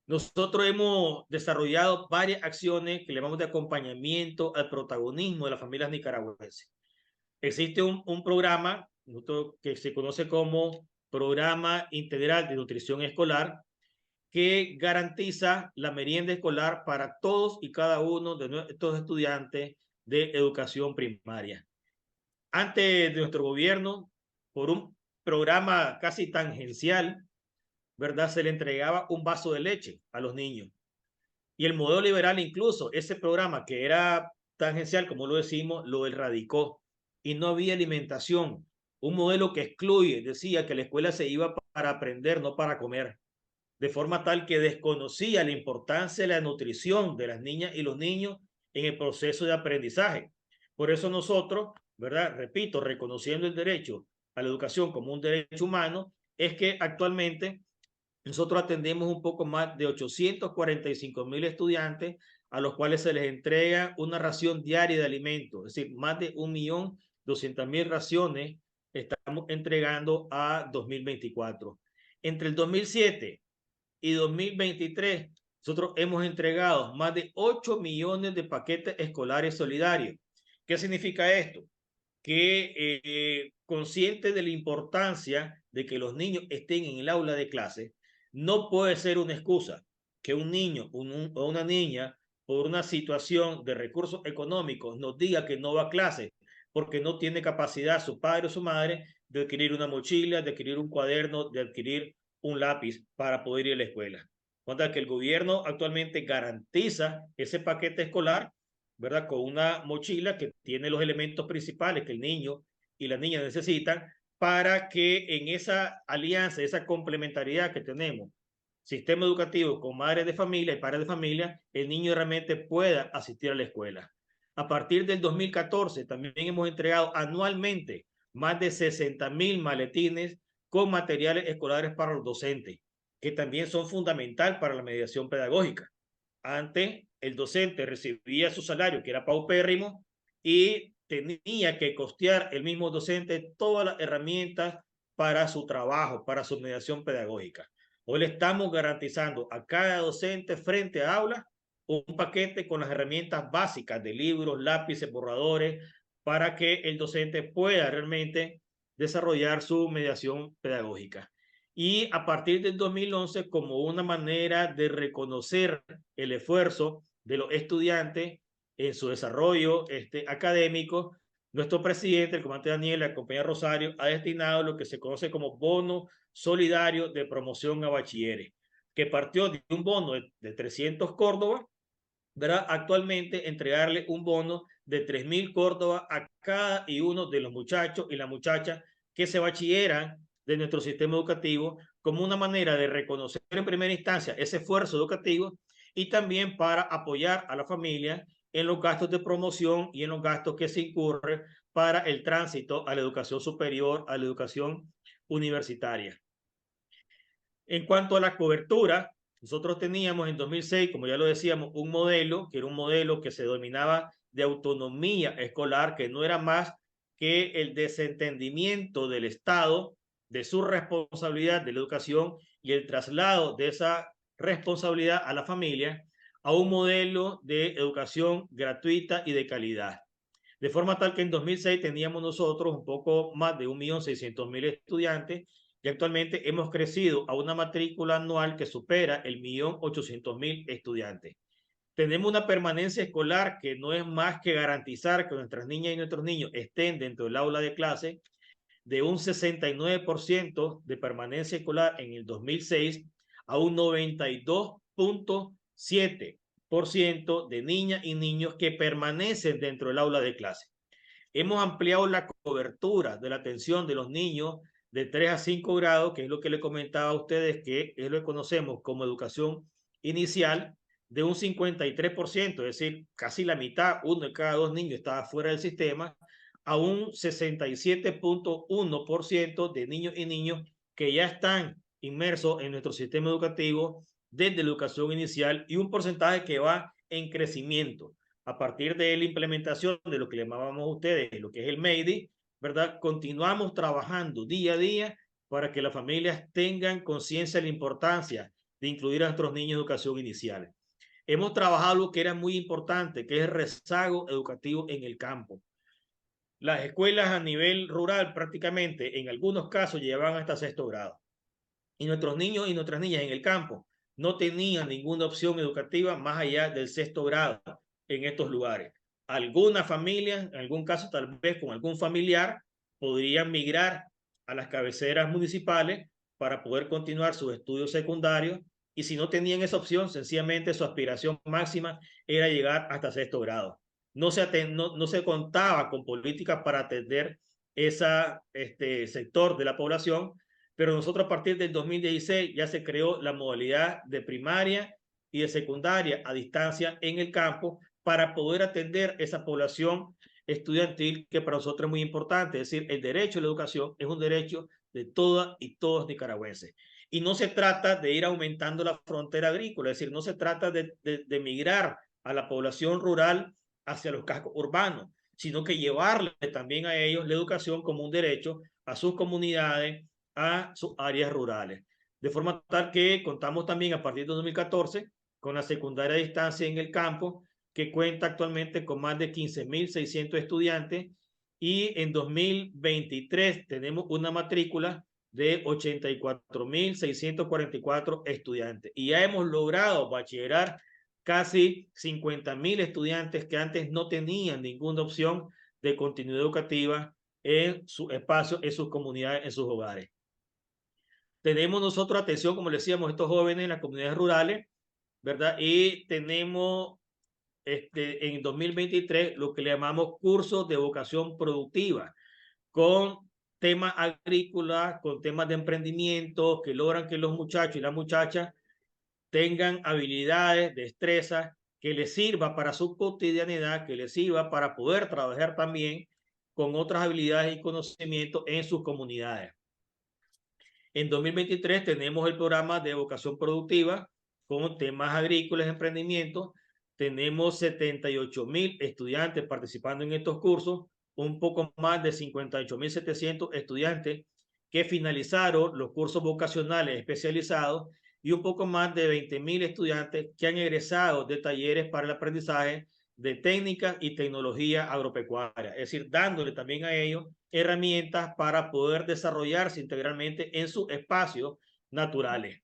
Speaker 3: Nosotros hemos desarrollado varias acciones que le llamamos de acompañamiento al protagonismo de las familias nicaragüenses. Existe un programa que se conoce como Programa Integral de Nutrición Escolar, que garantiza la merienda escolar para todos y cada uno de estos estudiantes de educación primaria. Antes de nuestro gobierno, por un programa casi tangencial, ¿verdad? Se le entregaba un vaso de leche a los niños. Y el modelo liberal incluso, ese programa que era tangencial, como lo decimos, lo erradicó. Y no había alimentación. Un modelo que excluye, decía que la escuela se iba para aprender, no para comer. De forma tal que desconocía la importancia de la nutrición de las niñas y los niños en el proceso de aprendizaje. Por eso nosotros, ¿verdad? Repito, reconociendo el derecho a la educación como un derecho humano, es que actualmente nosotros atendemos un poco más de 845,000 estudiantes a los cuales se les entrega una ración diaria de alimentos, es decir, más de 1.200.000 raciones estamos entregando a 2024. Entre el 2007 y 2023, nosotros hemos entregado más de 8 millones de paquetes escolares solidarios. ¿Qué significa esto? Que consciente de la importancia de que los niños estén en el aula de clase, no puede ser una excusa que un niño o una niña por una situación de recursos económicos nos diga que no va a clase porque no tiene capacidad su padre o su madre de adquirir una mochila, de adquirir un cuaderno, de adquirir un lápiz para poder ir a la escuela. Cuando que el gobierno actualmente garantiza ese paquete escolar, ¿verdad? Con una mochila que tiene los elementos principales que el niño y la niña necesitan para que en esa alianza, esa complementariedad que tenemos, sistema educativo con madres de familia y padres de familia, el niño realmente pueda asistir a la escuela. A partir del 2014 también hemos entregado anualmente más de 60,000 maletines con materiales escolares para los docentes, que también son fundamental para la mediación pedagógica. Antes, el docente recibía su salario, que era paupérrimo, y tenía que costear el mismo docente todas las herramientas para su trabajo, para su mediación pedagógica. Hoy le estamos garantizando a cada docente frente a aula un paquete con las herramientas básicas de libros, lápices, borradores, para que el docente pueda realmente desarrollar su mediación pedagógica. Y a partir del 2011, como una manera de reconocer el esfuerzo de los estudiantes en su desarrollo académico, nuestro presidente, el comandante Daniel, la compañía Rosario, ha destinado lo que se conoce como bono solidario de promoción a bachilleres, que partió de un bono de 300 Córdoba, ¿verdad? Actualmente entregarle un bono de 3,000 Córdoba a cada y uno de los muchachos y las muchachas que se bachilleran de nuestro sistema educativo como una manera de reconocer en primera instancia ese esfuerzo educativo y también para apoyar a la familia en los gastos de promoción y en los gastos que se incurren para el tránsito a la educación superior, a la educación universitaria. En cuanto a la cobertura, nosotros teníamos en 2006, como ya lo decíamos, un modelo que era un modelo que se denominaba de autonomía escolar, que no era más que el desentendimiento del Estado de su responsabilidad de la educación y el traslado de esa responsabilidad a la familia a un modelo de educación gratuita y de calidad. De forma tal que en 2006 teníamos nosotros un poco más de 1.600.000 estudiantes y actualmente hemos crecido a una matrícula anual que supera el 1.800.000 estudiantes. Tenemos una permanencia escolar que no es más que garantizar que nuestras niñas y nuestros niños estén dentro del aula de clase de un 69% de permanencia escolar en el 2006 a un 92.7% de niñas y niños que permanecen dentro del aula de clase. Hemos ampliado la cobertura de la atención de los niños de 3 a 5 grados, que es lo que le comentaba a ustedes, que es lo que conocemos como educación inicial, de un 53%, es decir, casi la mitad, uno de cada 2 niños estaba fuera del sistema, a un 67.1% de niños y niños que ya están inmersos en nuestro sistema educativo desde la educación inicial y un porcentaje que va en crecimiento a partir de la implementación de lo que le llamábamos a ustedes, lo que es el MEIDI, ¿verdad? Continuamos trabajando día a día para que las familias tengan conciencia de la importancia de incluir a nuestros niños en educación inicial. Hemos trabajado algo que era muy importante, que es el rezago educativo en el campo. Las escuelas a nivel rural prácticamente en algunos casos llevaban hasta 6º grado. Y nuestros niños y nuestras niñas en el campo no tenían ninguna opción educativa más allá del 6º grado en estos lugares. Algunas familias, en algún caso tal vez con algún familiar, podrían migrar a las cabeceras municipales para poder continuar sus estudios secundarios, y si no tenían esa opción, sencillamente su aspiración máxima era llegar hasta 6º grado. No se contaba con políticas para atender ese sector de la población, pero nosotros a partir del 2016 ya se creó la modalidad de primaria y de secundaria a distancia en el campo para poder atender esa población estudiantil que para nosotros es muy importante. Es decir, el derecho a la educación es un derecho de todas y todos nicaragüenses. Y no se trata de ir aumentando la frontera agrícola, es decir, no se trata de migrar a la población rural hacia los cascos urbanos, sino que llevarle también a ellos la educación como un derecho a sus comunidades, a sus áreas rurales. De forma tal que contamos también a partir de 2014 con la secundaria a distancia en el campo, que cuenta actualmente con más de 15.600 estudiantes, y en 2023 tenemos una matrícula de 84.644 estudiantes. Y ya hemos logrado bachillerar casi 50.000 estudiantes que antes no tenían ninguna opción de continuidad educativa en su espacio, en sus comunidades, en sus hogares. Tenemos nosotros atención, como le decíamos, estos jóvenes en las comunidades rurales, ¿verdad? Y tenemos en 2023 lo que le llamamos cursos de vocación productiva, con temas agrícolas, con temas de emprendimiento, que logran que los muchachos y las muchachas tengan habilidades, destrezas, que les sirva para su cotidianidad, que les sirva para poder trabajar también con otras habilidades y conocimientos en sus comunidades. En 2023 tenemos el programa de vocación productiva con temas agrícolas, emprendimiento. Tenemos 78.000 estudiantes participando en estos cursos, un poco más de 58.700 estudiantes que finalizaron los cursos vocacionales especializados, y un poco más de 20.000 estudiantes que han egresado de talleres para el aprendizaje de técnicas y tecnología agropecuaria, es decir, dándole también a ellos herramientas para poder desarrollarse integralmente en sus espacios naturales.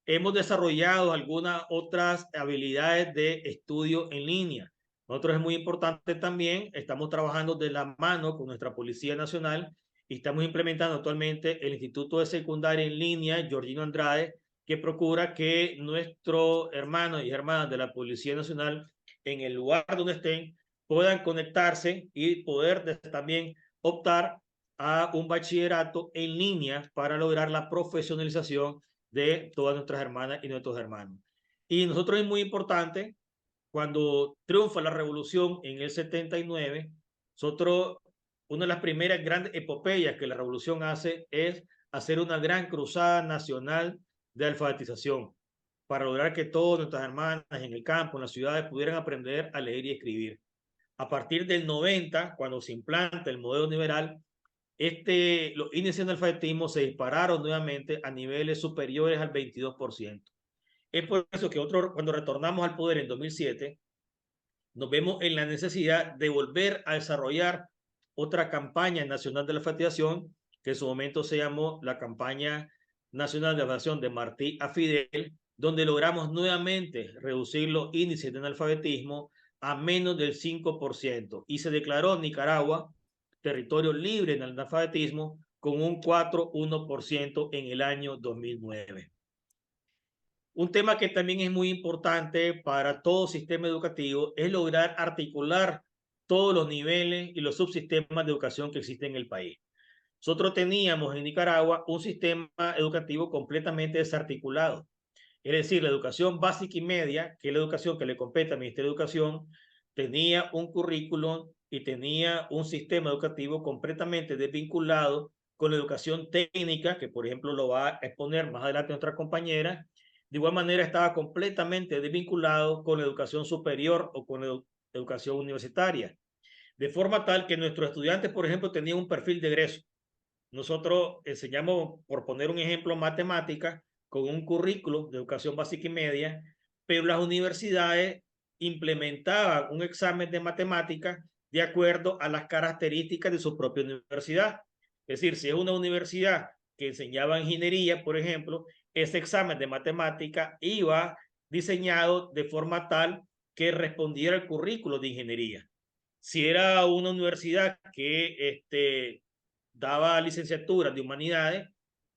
Speaker 3: Hemos desarrollado algunas otras habilidades de estudio en línea. Nosotros es muy importante también, estamos trabajando de la mano con nuestra Policía Nacional y estamos implementando actualmente el Instituto de Secundaria en Línea Georgino Andrade, que procura que nuestros hermanos y hermanas de la Policía Nacional, en el lugar donde estén, puedan conectarse y poder también optar a un bachillerato en línea para lograr la profesionalización de todas nuestras hermanas y nuestros hermanos. Y nosotros es muy importante, cuando triunfa la revolución en el 79, nosotros, una de las primeras grandes epopeyas que la revolución hace es hacer una gran cruzada nacional de alfabetización para lograr que todas nuestras hermanas en el campo, en las ciudades, pudieran aprender a leer y escribir. A partir del 90, cuando se implanta el modelo liberal, los índices de alfabetismo se dispararon nuevamente a niveles superiores al 22%. Es por eso que cuando retornamos al poder en 2007, nos vemos en la necesidad de volver a desarrollar otra campaña nacional de la alfabetización, que en su momento se llamó la campaña nacional de alfabetización de Martí a Fidel, donde logramos nuevamente reducir los índices de analfabetismo a menos del 5%, y se declaró Nicaragua territorio libre en el analfabetismo con un 4,1% en el año 2009. Un tema que también es muy importante para todo sistema educativo es lograr articular todos los niveles y los subsistemas de educación que existen en el país. Nosotros teníamos en Nicaragua un sistema educativo completamente desarticulado. Es decir, la educación básica y media, que es la educación que le compete al Ministerio de Educación, tenía un currículum y tenía un sistema educativo completamente desvinculado con la educación técnica, que por ejemplo lo va a exponer más adelante nuestra compañera. De igual manera estaba completamente desvinculado con la educación superior o con la educación universitaria. De forma tal que nuestros estudiantes, por ejemplo, tenían un perfil de egreso. Nosotros enseñamos, por poner un ejemplo, matemáticas con un currículo de educación básica y media, pero las universidades implementaban un examen de matemáticas de acuerdo a las características de su propia universidad. Es decir, si es una universidad que enseñaba ingeniería, por ejemplo, ese examen de matemática iba diseñado de forma tal que respondiera al currículo de ingeniería. Si era una universidad que daba licenciaturas de humanidades,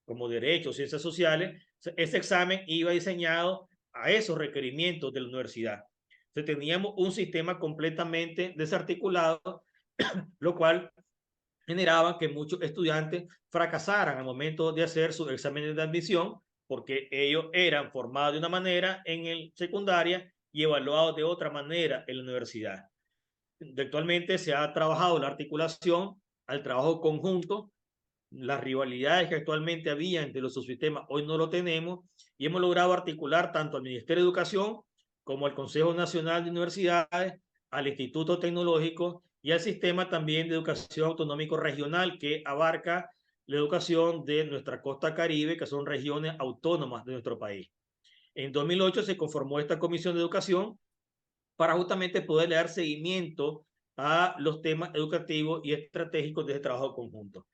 Speaker 3: como Derecho, Ciencias Sociales, ese examen iba diseñado a esos requerimientos de la universidad. Entonces teníamos un sistema completamente desarticulado, lo cual generaba que muchos estudiantes fracasaran al momento de hacer sus exámenes de admisión, porque ellos eran formados de una manera en el secundaria y evaluados de otra manera en la universidad. Actualmente se ha trabajado la articulación al trabajo conjunto, las rivalidades que actualmente había entre los subsistemas hoy no lo tenemos, y hemos logrado articular tanto al Ministerio de Educación como al Consejo Nacional de Universidades, al Instituto Tecnológico y al sistema también de educación autonómico regional que abarca la educación de nuestra costa caribe, que son regiones autónomas de nuestro país. En 2008 se conformó esta Comisión de Educación para justamente poder dar seguimiento a los temas educativos y estratégicos de este trabajo conjunto.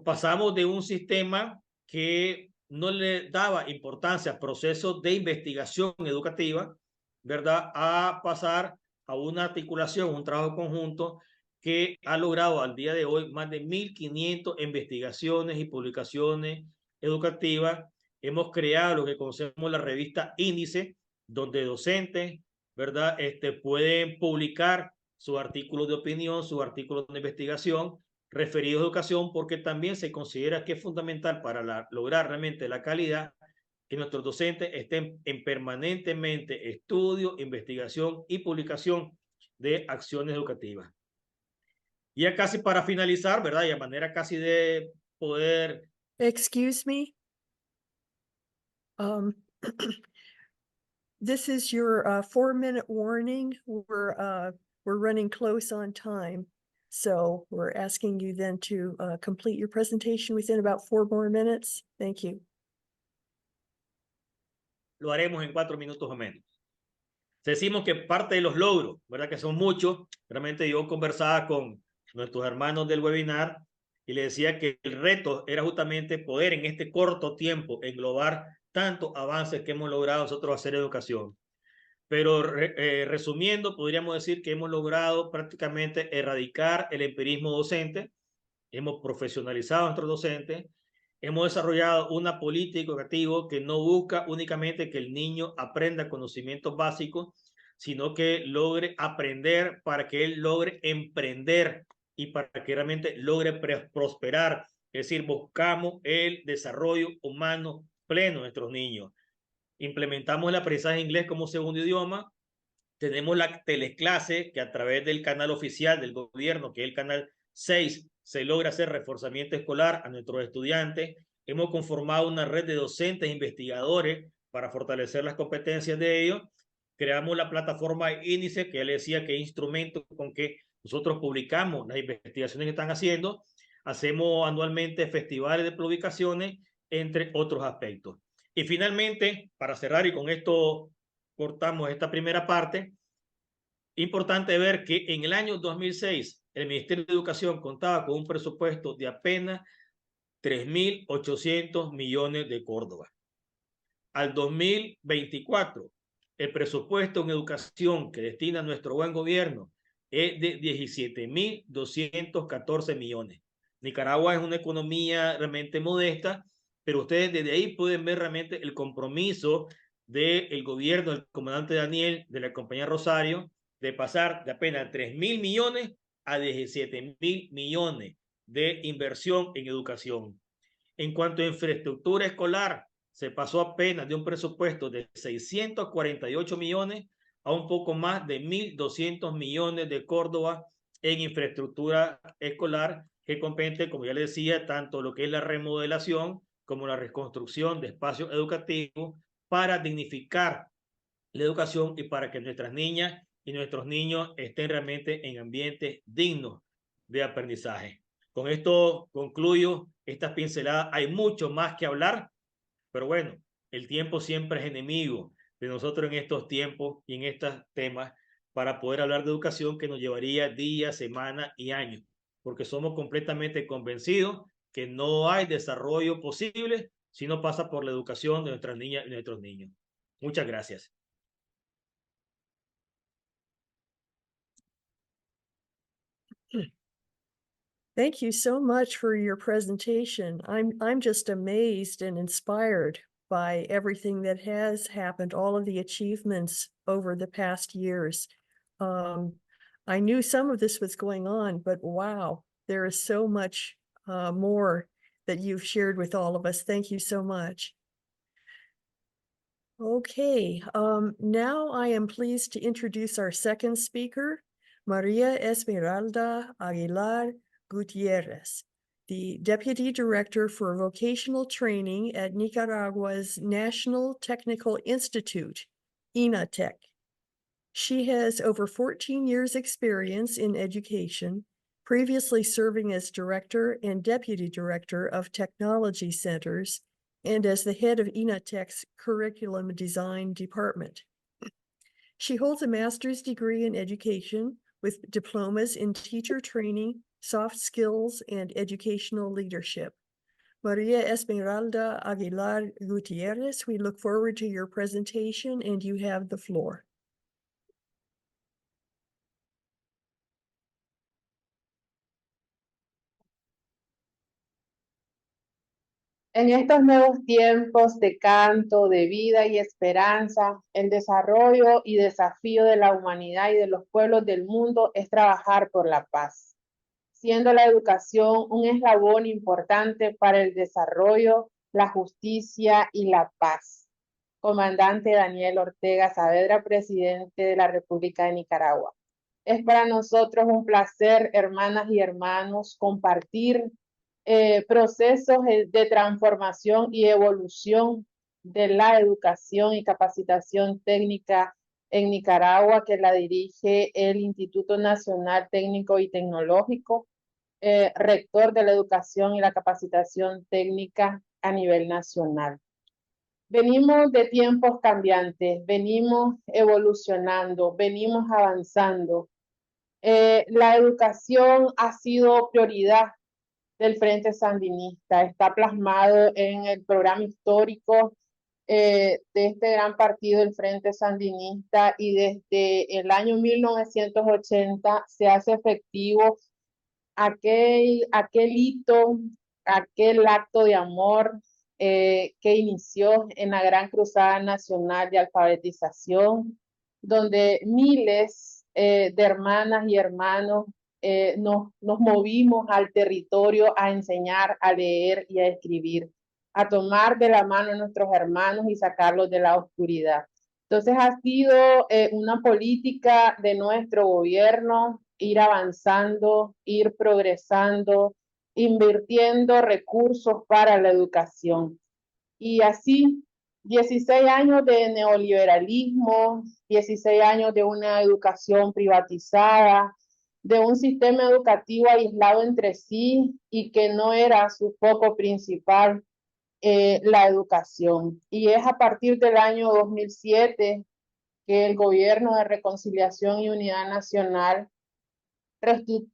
Speaker 3: Pasamos de un sistema que no le daba importancia a procesos de investigación educativa, ¿verdad?, a pasar a una articulación, un trabajo conjunto que ha logrado al día de hoy más de 1.500 investigaciones y publicaciones educativas. Hemos creado lo que conocemos la revista Índice, donde docentes, ¿verdad?, pueden publicar sus artículos de opinión, sus artículos de investigación referidos a educación, porque también se considera que es fundamental para lograr realmente la calidad que nuestros docentes estén en permanentemente estudio, investigación y publicación de acciones educativas. Y ya casi para finalizar, ¿verdad? Y a manera casi de poder...
Speaker 1: Excuse me? This is your 4-minute warning. We're running close on time. So we're asking you then to complete your presentation within about 4 more minutes. Thank you.
Speaker 3: Lo haremos en 4 minutos o menos. Decimos que parte de los logros, ¿verdad?, que son muchos. Realmente yo conversaba con nuestros hermanos del webinar y les decía que el reto era justamente poder en este corto tiempo englobar tantos avances que hemos logrado nosotros hacer educación. Pero resumiendo, podríamos decir que hemos logrado prácticamente erradicar el empirismo docente, hemos profesionalizado a nuestros docentes, hemos desarrollado una política educativa que no busca únicamente que el niño aprenda conocimientos básicos, sino que logre aprender para que él logre emprender y para que realmente logre prosperar. Es decir, buscamos el desarrollo humano pleno de nuestros niños. Implementamos el aprendizaje de inglés como segundo idioma. Tenemos la teleclase, que a través del canal oficial del gobierno, que es el canal 6, se logra hacer reforzamiento escolar a nuestros estudiantes. Hemos conformado una red de docentes e investigadores para fortalecer las competencias de ellos. Creamos la plataforma Índice, que ya les decía que es instrumento con que nosotros publicamos las investigaciones que están haciendo. Hacemos anualmente festivales de publicaciones, entre otros aspectos. Y finalmente, para cerrar, y con esto cortamos esta primera parte, importante ver que en el año 2006 el Ministerio de Educación contaba con un presupuesto de apenas 3.800 millones de Córdoba. Al 2024, el presupuesto en educación que destina nuestro buen gobierno es de 17.214 millones. Nicaragua es una economía realmente modesta, pero ustedes desde ahí pueden ver realmente el compromiso del gobierno del comandante Daniel, de la compañía Rosario, de pasar de apenas 3.000 millones a 17.000 millones de inversión en educación. En cuanto a infraestructura escolar, se pasó apenas de un presupuesto de 648 millones a un poco más de 1.200 millones de Córdoba en infraestructura escolar, que compete, como ya les decía, tanto lo que es la remodelación como la reconstrucción de espacios educativos para dignificar la educación y para que nuestras niñas y nuestros niños estén realmente en ambientes dignos de aprendizaje. Con esto concluyo estas pinceladas. Hay mucho más que hablar, Pero bueno, el tiempo siempre es enemigo de nosotros en estos tiempos y en estos temas para poder hablar de educación que nos llevaría días, semanas y años, porque somos completamente convencidos que no hay desarrollo posible si no pasa por la educación de nuestras niñas y nuestros niños. Muchas gracias.
Speaker 1: Thank you so much for your presentation. I'm just amazed and inspired by everything that has happened, all of the achievements over the past years. I knew some of this was going on, but wow, there is so much more that you've shared with all of us. Thank you so much. Okay, now I am pleased to introduce our second speaker, Maria Esmeralda Aguilar Gutierrez, the Deputy Director for Vocational Training at Nicaragua's National Technical Institute, INATEC. She has over 14 years' experience in education, previously serving as Director and Deputy Director of Technology Centers and as the head of INATEC's Curriculum Design Department. She holds a master's degree in education with diplomas in teacher training, soft skills, and educational leadership. Maria Esmeralda Aguilar Gutierrez, we look forward to your presentation, and you have the floor.
Speaker 4: En estos nuevos tiempos de canto, de vida y esperanza, el desarrollo y desafío de la humanidad y de los pueblos del mundo es trabajar por la paz, siendo la educación un eslabón importante para el desarrollo, la justicia y la paz. Comandante Daniel Ortega Saavedra, presidente de la República de Nicaragua. Es para nosotros un placer, hermanas y hermanos, compartir procesos de transformación y evolución de la educación y capacitación técnica en Nicaragua, que la dirige el Instituto Nacional Técnico y Tecnológico, rector de la educación y la capacitación técnica a nivel nacional. Venimos de tiempos cambiantes, venimos evolucionando, venimos avanzando. La educación ha sido prioridad del Frente Sandinista, está plasmado en el programa histórico de este gran partido, el Frente Sandinista, y desde el año 1980 se hace efectivo aquel hito, aquel acto de amor que inició en la Gran Cruzada Nacional de Alfabetización, donde miles de hermanas y hermanos nos movimos al territorio a enseñar, a leer y a escribir, a tomar de la mano a nuestros hermanos y sacarlos de la oscuridad. Entonces ha sido una política de nuestro gobierno ir avanzando, ir progresando, invirtiendo recursos para la educación. Y así, 16 años de neoliberalismo, 16 años de una educación privatizada, de un sistema educativo aislado entre sí y que no era su foco principal la educación. Y es a partir del año 2007 que el Gobierno de Reconciliación y Unidad Nacional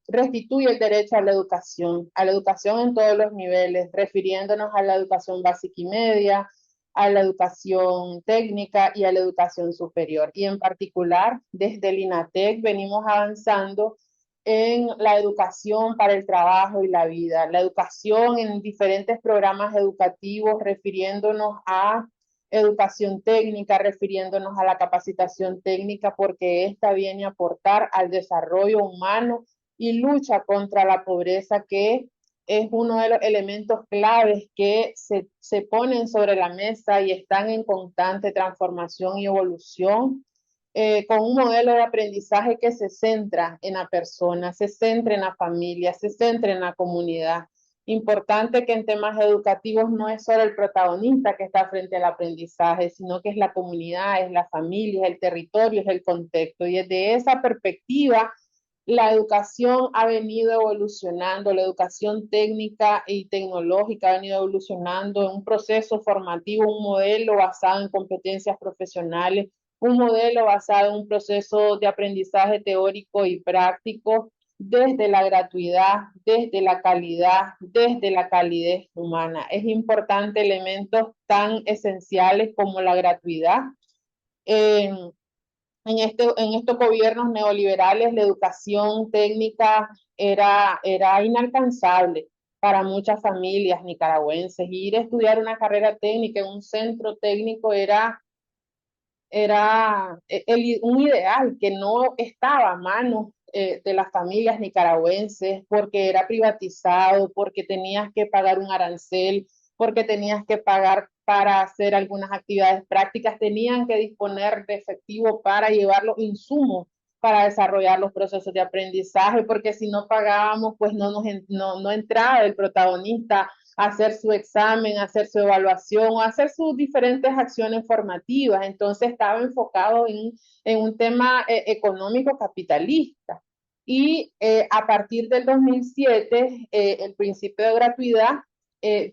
Speaker 4: restituye el derecho a la educación en todos los niveles, refiriéndonos a la educación básica y media, a la educación técnica y a la educación superior. Y en particular, desde el INATEC venimos avanzando en la educación para el trabajo y la vida, la educación en diferentes programas educativos, refiriéndonos a educación técnica, refiriéndonos a la capacitación técnica, porque esta viene a aportar al desarrollo humano y lucha contra la pobreza, que es uno de los elementos claves que se ponen sobre la mesa y están en constante transformación y evolución, con un modelo de aprendizaje que se centra en la persona, se centra en la familia, se centra en la comunidad. Importante que en temas educativos no es solo el protagonista que está frente al aprendizaje, sino que es la comunidad, es la familia, es el territorio, es el contexto. Y desde esa perspectiva, La educación ha venido evolucionando, la educación técnica y tecnológica ha venido evolucionando en un proceso formativo, un modelo basado en competencias profesionales, un modelo basado en un proceso de aprendizaje teórico y práctico, desde la gratuidad, desde la calidad, desde la calidez humana. Es importante elementos tan esenciales como la gratuidad. En estos gobiernos neoliberales, la educación técnica era inalcanzable para muchas familias nicaragüenses. Ir a estudiar una carrera técnica en un centro técnico era un ideal que no estaba a manos de las familias nicaragüenses, porque era privatizado, porque tenías que pagar un arancel, porque tenías que pagar para hacer algunas actividades prácticas, tenían que disponer de efectivo para llevar los insumos para desarrollar los procesos de aprendizaje, porque si no pagábamos, pues no entraba el protagonista a hacer su examen, a hacer su evaluación o a hacer sus diferentes acciones formativas. Entonces estaba enfocado en un tema económico capitalista. Y a partir del 2007, el principio de gratuidad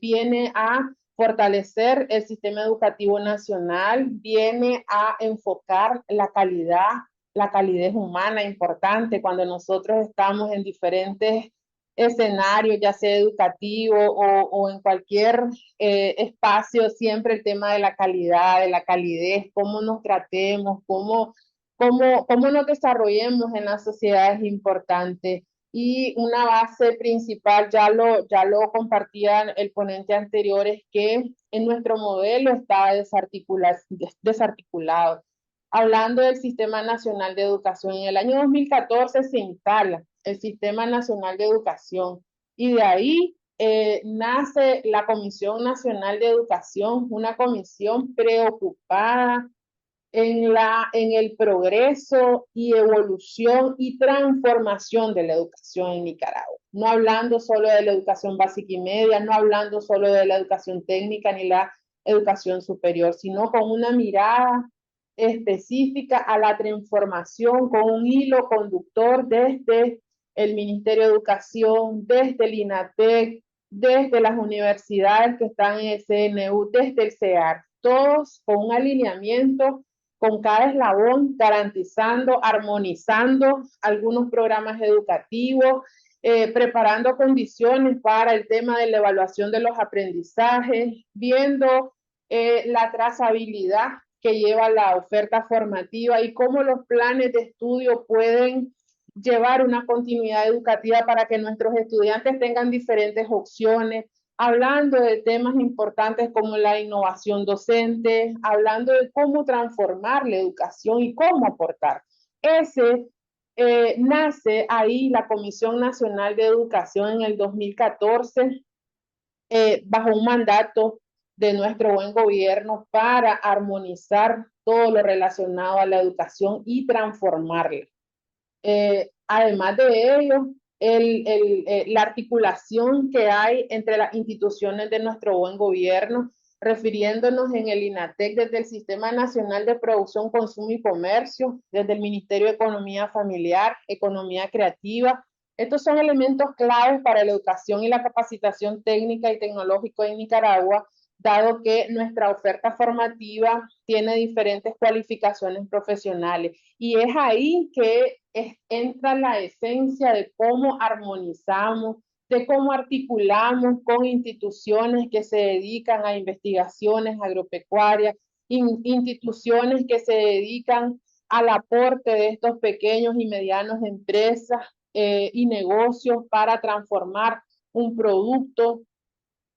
Speaker 4: viene a fortalecer el sistema educativo nacional, viene a enfocar la calidez humana importante cuando nosotros estamos en diferentes escenarios, ya sea educativo o en cualquier espacio, siempre el tema de la calidad, de la calidez, cómo nos tratemos, cómo nos desarrollemos en la sociedad es importante. Y una base principal, ya lo compartía el ponente anterior, es que en nuestro modelo estaba desarticulado. Hablando del Sistema Nacional de Educación, en el año 2014 se instala el Sistema Nacional de Educación y de ahí nace la Comisión Nacional de Educación, una comisión preocupada en el progreso y evolución y transformación de la educación en Nicaragua. No hablando solo de la educación básica y media, no hablando solo de la educación técnica ni la educación superior, sino con una mirada específica a la transformación, con un hilo conductor desde el Ministerio de Educación, desde el INATEC, desde las universidades que están en el CNU, desde el CEAR, todos con un alineamiento con cada eslabón, garantizando, armonizando algunos programas educativos, preparando condiciones para el tema de la evaluación de los aprendizajes, viendo la trazabilidad que lleva la oferta formativa y cómo los planes de estudio pueden llevar una continuidad educativa para que nuestros estudiantes tengan diferentes opciones, hablando de temas importantes como la innovación docente, hablando de cómo transformar la educación y cómo aportar. Nace ahí la Comisión Nacional de Educación en el 2014, bajo un mandato de nuestro buen gobierno para armonizar todo lo relacionado a la educación y transformarla. Además de ello, la articulación que hay entre las instituciones de nuestro buen gobierno, refiriéndonos en el INATEC desde el Sistema Nacional de Producción, Consumo y Comercio, desde el Ministerio de Economía Familiar, Economía Creativa. Estos son elementos claves para la educación y la capacitación técnica y tecnológica en Nicaragua, dado que nuestra oferta formativa tiene diferentes cualificaciones profesionales. Y es ahí que entra la esencia de cómo armonizamos, de cómo articulamos con instituciones que se dedican a investigaciones agropecuarias, instituciones que se dedican al aporte de estos pequeños y medianos empresas y negocios para transformar un producto.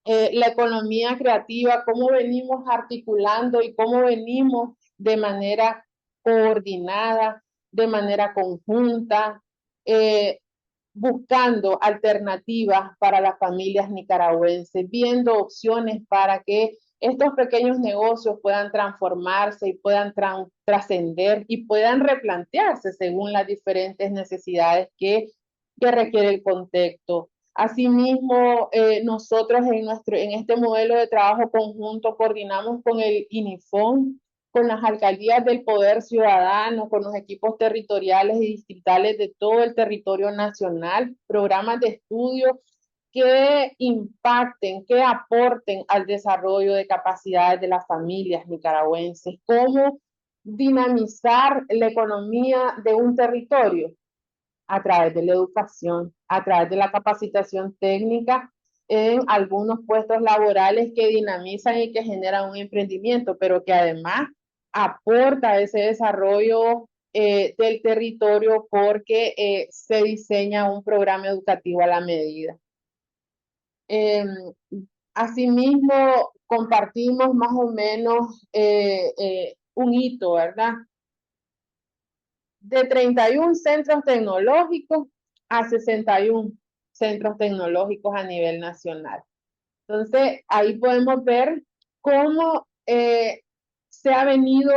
Speaker 4: La economía creativa, cómo venimos articulando y cómo venimos de manera coordinada, de manera conjunta, buscando alternativas para las familias nicaragüenses, viendo opciones para que estos pequeños negocios puedan transformarse y puedan trascender y puedan replantearse según las diferentes necesidades que requiere el contexto. Asimismo, nosotros en este modelo de trabajo conjunto coordinamos con el INIFON con las alcaldías del Poder Ciudadano, con los equipos territoriales y distritales de todo el territorio nacional, programas de estudio que impacten, que aporten al desarrollo de capacidades de las familias nicaragüenses, cómo dinamizar la economía de un territorio a través de la educación, a través de la capacitación técnica en algunos puestos laborales que dinamizan y que generan un emprendimiento, pero que además aporta ese desarrollo del territorio porque se diseña un programa educativo a la medida. Asimismo, compartimos más o menos un hito, ¿verdad? De 31 centros tecnológicos a 61 centros tecnológicos a nivel nacional. Entonces, ahí podemos ver cómo se ha venido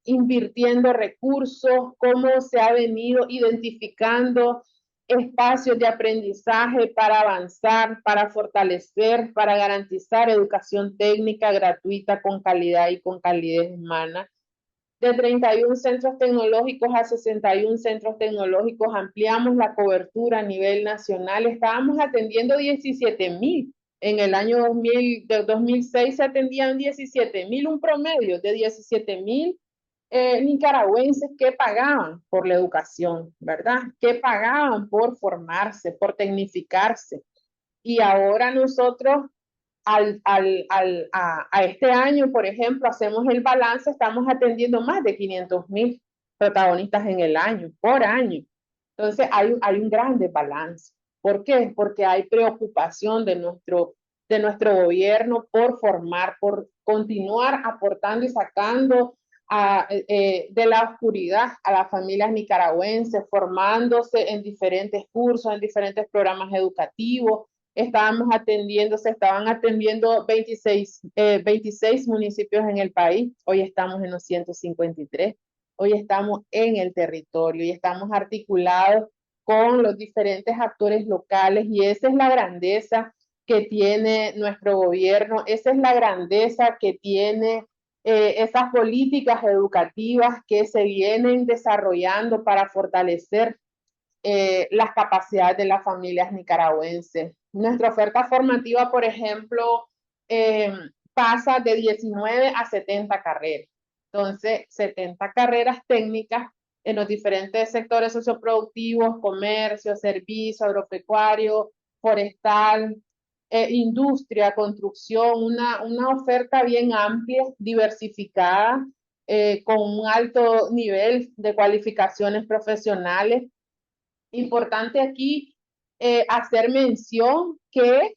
Speaker 4: invirtiendo recursos, cómo se ha venido identificando espacios de aprendizaje para avanzar, para fortalecer, para garantizar educación técnica gratuita con calidad y con calidez humana. De 31 centros tecnológicos a 61 centros tecnológicos, ampliamos la cobertura a nivel nacional. Estábamos atendiendo 17,000. En el año 2006 se atendían 17,000, un promedio de 17,000 nicaragüenses que pagaban por la educación, ¿verdad? Que pagaban por formarse, por tecnificarse. Y ahora nosotros a este año, por ejemplo, hacemos el balance, estamos atendiendo más de 500,000 protagonistas en el año, por año. Entonces hay un gran desbalance. ¿Por qué? Porque hay preocupación de nuestro gobierno por formar, por continuar aportando y sacando de la oscuridad a las familias nicaragüenses, formándose en diferentes cursos, en diferentes programas educativos. Se estaban atendiendo 26 municipios en el país. Hoy estamos en los 153. Hoy estamos en el territorio y estamos articulados con los diferentes actores locales, y esa es la grandeza que tiene nuestro gobierno, esa es la grandeza que tiene esas políticas educativas que se vienen desarrollando para fortalecer las capacidades de las familias nicaragüenses. Nuestra oferta formativa, por ejemplo, pasa de 19 a 70 carreras. Entonces, 70 carreras técnicas en los diferentes sectores socioproductivos, comercio, servicio, agropecuario, forestal, industria, construcción, una oferta bien amplia, diversificada, con un alto nivel de cualificaciones profesionales. Importante aquí hacer mención que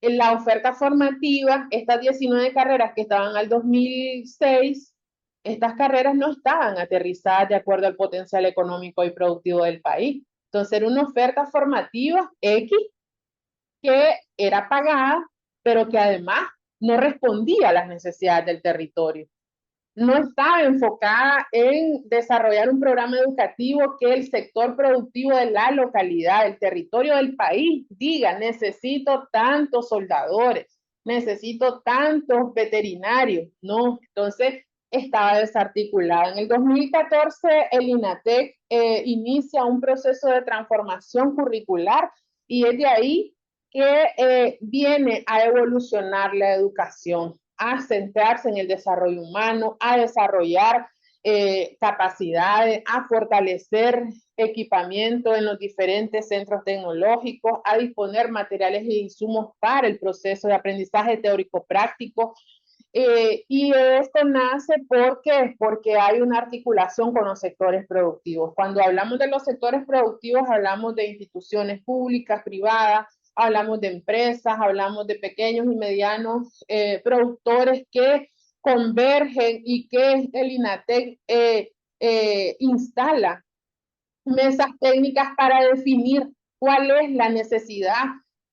Speaker 4: en la oferta formativa, estas 19 carreras que estaban al 2006, estas carreras no estaban aterrizadas de acuerdo al potencial económico y productivo del país. Entonces era una oferta formativa X que era pagada, pero que además no respondía a las necesidades del territorio. No estaba enfocada en desarrollar un programa educativo que el sector productivo de la localidad, del territorio del país, diga: necesito tantos soldadores, necesito tantos veterinarios. No, entonces estaba desarticulada. En el 2014, el INATEC inicia un proceso de transformación curricular, y es de ahí que viene a evolucionar la educación, a centrarse en el desarrollo humano, a desarrollar capacidades, a fortalecer equipamiento en los diferentes centros tecnológicos, a disponer materiales e insumos para el proceso de aprendizaje teórico-práctico. Y esto nace porque hay una articulación con los sectores productivos. Cuando hablamos de los sectores productivos, hablamos de instituciones públicas, privadas, hablamos de empresas, hablamos de pequeños y medianos productores que convergen, y que el INATEC instala mesas técnicas para definir cuál es la necesidad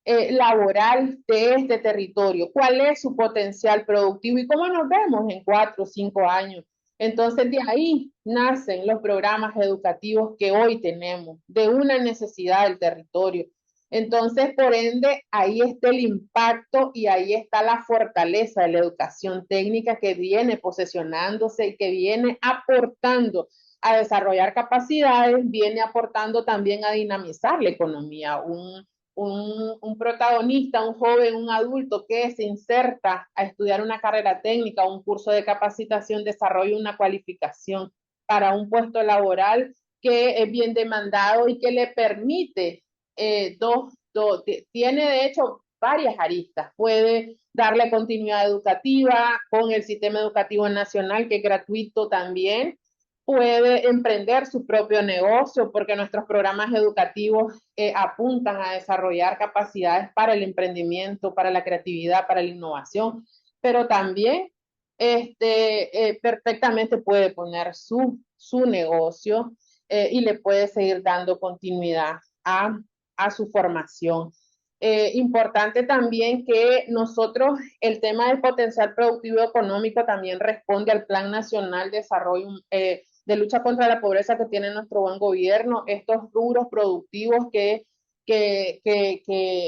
Speaker 4: laboral de este territorio, cuál es su potencial productivo y cómo nos vemos en 4 o 5 años. Entonces de ahí nacen los programas educativos que hoy tenemos, de una necesidad del territorio. Entonces, por ende, ahí está el impacto y ahí está la fortaleza de la educación técnica que viene posesionándose y que viene aportando a desarrollar capacidades, viene aportando también a dinamizar la economía. Un protagonista, un joven, un adulto que se inserta a estudiar una carrera técnica, un curso de capacitación, desarrolla una cualificación para un puesto laboral que es bien demandado y que le permite tiene de hecho varias aristas. Puede darle continuidad educativa con el sistema educativo nacional, que es gratuito también. Puede emprender su propio negocio porque nuestros programas educativos apuntan a desarrollar capacidades para el emprendimiento, para la creatividad, para la innovación, pero también perfectamente puede poner su negocio y le puede seguir dando continuidad a su formación. Importante también que nosotros, el tema del potencial productivo económico también responde al Plan Nacional de Desarrollo de Lucha contra la Pobreza que tiene nuestro buen gobierno, estos rubros productivos que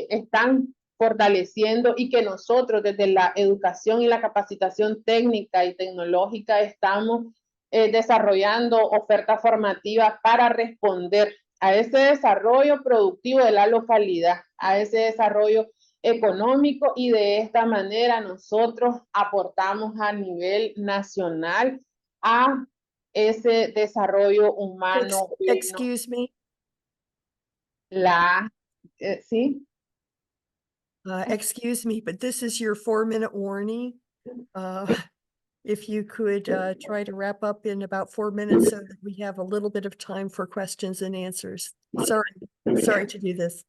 Speaker 4: están fortaleciendo y que nosotros desde la educación y la capacitación técnica y tecnológica estamos desarrollando ofertas formativas para responder a ese desarrollo productivo de la localidad, a ese desarrollo económico y de esta manera nosotros aportamos a nivel nacional a ese desarrollo humano.
Speaker 1: Excuse me,
Speaker 4: ¿Sí?
Speaker 1: excuse me, but this is your 4-minute warning. If you could try to wrap up in about 4 minutes so that we have a little bit of time for questions and answers. Sorry to do this.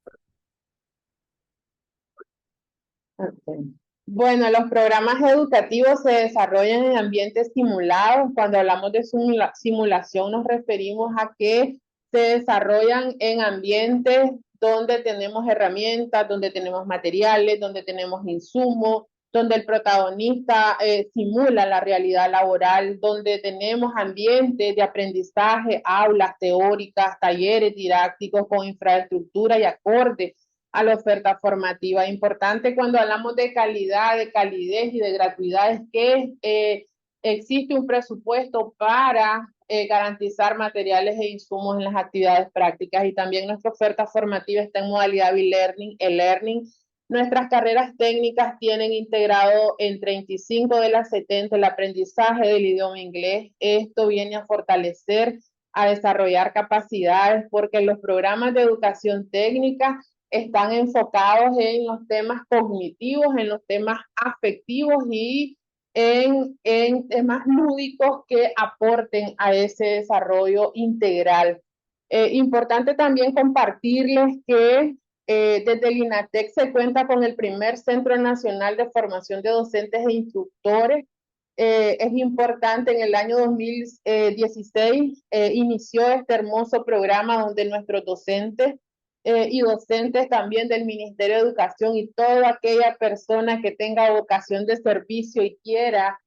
Speaker 4: Okay. Bueno, los programas educativos se desarrollan en ambientes simulados. Cuando hablamos de simulación nos referimos a que se desarrollan en ambientes donde tenemos herramientas, donde tenemos materiales, donde tenemos insumos, donde el protagonista simula la realidad laboral, donde tenemos ambientes de aprendizaje, aulas teóricas, talleres didácticos con infraestructura y acorde a la oferta formativa. Importante cuando hablamos de calidad, de calidez y de gratuidad es que existe un presupuesto para garantizar materiales e insumos en las actividades prácticas y también nuestra oferta formativa está en modalidad e-learning. Nuestras carreras técnicas tienen integrado en 35 de las 70 el aprendizaje del idioma inglés. Esto viene a fortalecer, a desarrollar capacidades porque los programas de educación técnica están enfocados en los temas cognitivos, en los temas afectivos y en temas lúdicos que aporten a ese desarrollo integral. Importante también compartirles que desde el INATEC se cuenta con el primer Centro Nacional de Formación de Docentes e Instructores. Es importante, en el año 2016 inició este hermoso programa donde nuestros docentes y docentes también del Ministerio de Educación y toda aquella persona que tenga vocación de servicio y quiera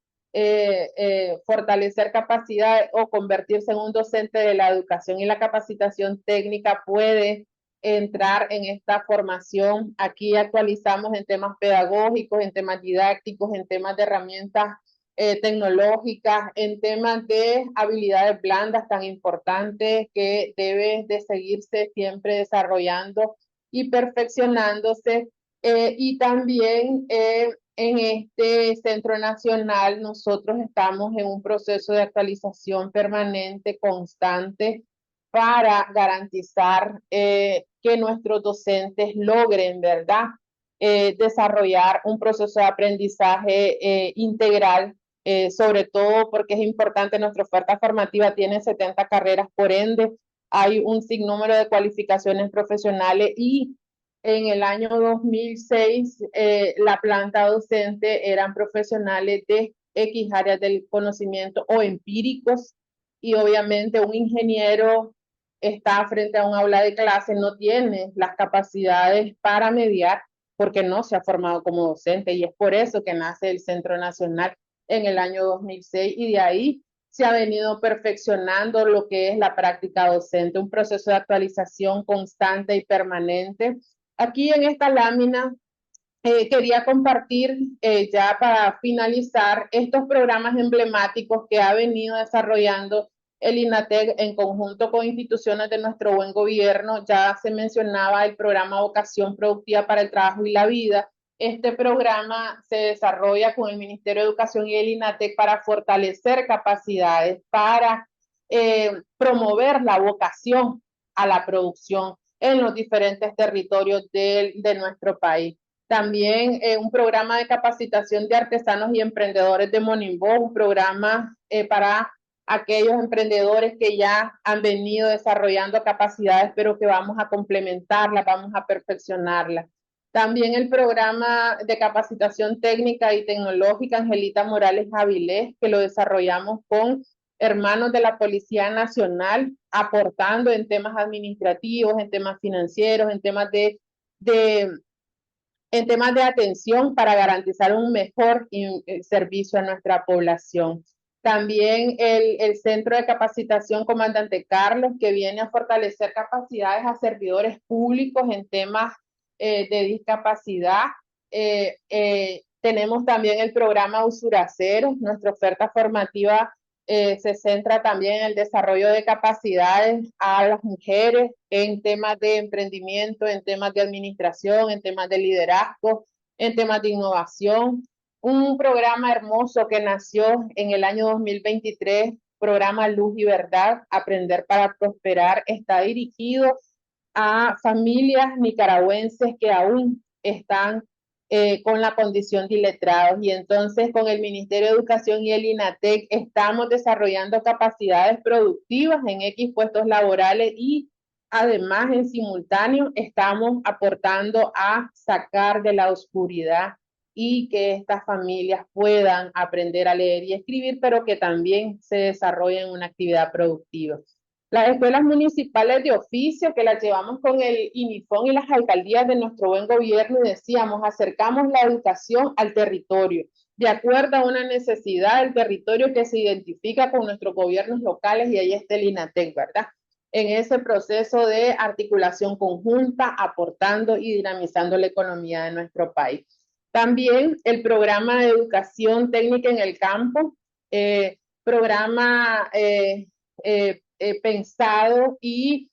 Speaker 4: fortalecer capacidad o convertirse en un docente de la educación y la capacitación técnica puede entrar en esta formación. Aquí actualizamos en temas pedagógicos, en temas didácticos, en temas de herramientas tecnológicas, en temas de habilidades blandas tan importantes que deben de seguirse siempre desarrollando y perfeccionándose. Y también en este Centro Nacional nosotros estamos en un proceso de actualización permanente, constante, para garantizar que nuestros docentes logren, ¿verdad?, desarrollar un proceso de aprendizaje integral, sobre todo porque es importante, nuestra oferta formativa tiene 70 carreras, por ende hay un sinnúmero de cualificaciones profesionales y en el año 2006 la planta docente eran profesionales de X áreas del conocimiento o empíricos y obviamente un ingeniero está frente a un aula de clase, no tiene las capacidades para mediar porque no se ha formado como docente y es por eso que nace el Centro Nacional en el año 2006 y de ahí se ha venido perfeccionando lo que es la práctica docente, un proceso de actualización constante y permanente Aquí en esta lámina quería compartir ya para finalizar estos programas emblemáticos que ha venido desarrollando el INATEC en conjunto con instituciones de nuestro buen gobierno. Ya se mencionaba el programa Vocación Productiva para el Trabajo y la Vida. Este programa se desarrolla con el Ministerio de Educación y el INATEC para fortalecer capacidades, para promover la vocación a la producción en los diferentes territorios de nuestro país. También un programa de capacitación de artesanos y emprendedores de Monimbó, un programa para aquellos emprendedores que ya han venido desarrollando capacidades, pero que vamos a complementarlas, vamos a perfeccionarlas. También el programa de capacitación técnica y tecnológica Angelita Morales Avilés, que lo desarrollamos con hermanos de la Policía Nacional, aportando en temas administrativos, en temas financieros, en temas de atención para garantizar un mejor servicio a nuestra población. También el Centro de Capacitación Comandante Carlos, que viene a fortalecer capacidades a servidores públicos en temas de discapacidad. Tenemos también el programa Usuraceros. Nuestra oferta formativa se centra también en el desarrollo de capacidades a las mujeres en temas de emprendimiento, en temas de administración, en temas de liderazgo, en temas de innovación. Un programa hermoso que nació en el año 2023, programa Luz y Verdad, Aprender para Prosperar, está dirigido a familias nicaragüenses que aún están con la condición de iletrados, y entonces con el Ministerio de Educación y el INATEC estamos desarrollando capacidades productivas en X puestos laborales, y además en simultáneo estamos aportando a sacar de la oscuridad y que estas familias puedan aprender a leer y escribir, pero que también se desarrollen una actividad productiva. Las escuelas municipales de oficio, que las llevamos con el INIFON y las alcaldías de nuestro buen gobierno, y decíamos, acercamos la educación al territorio, de acuerdo a una necesidad del territorio que se identifica con nuestros gobiernos locales, y ahí está el INATEC, ¿verdad? En ese proceso de articulación conjunta, aportando y dinamizando la economía de nuestro país. También el programa de educación técnica en el campo, programa pensado y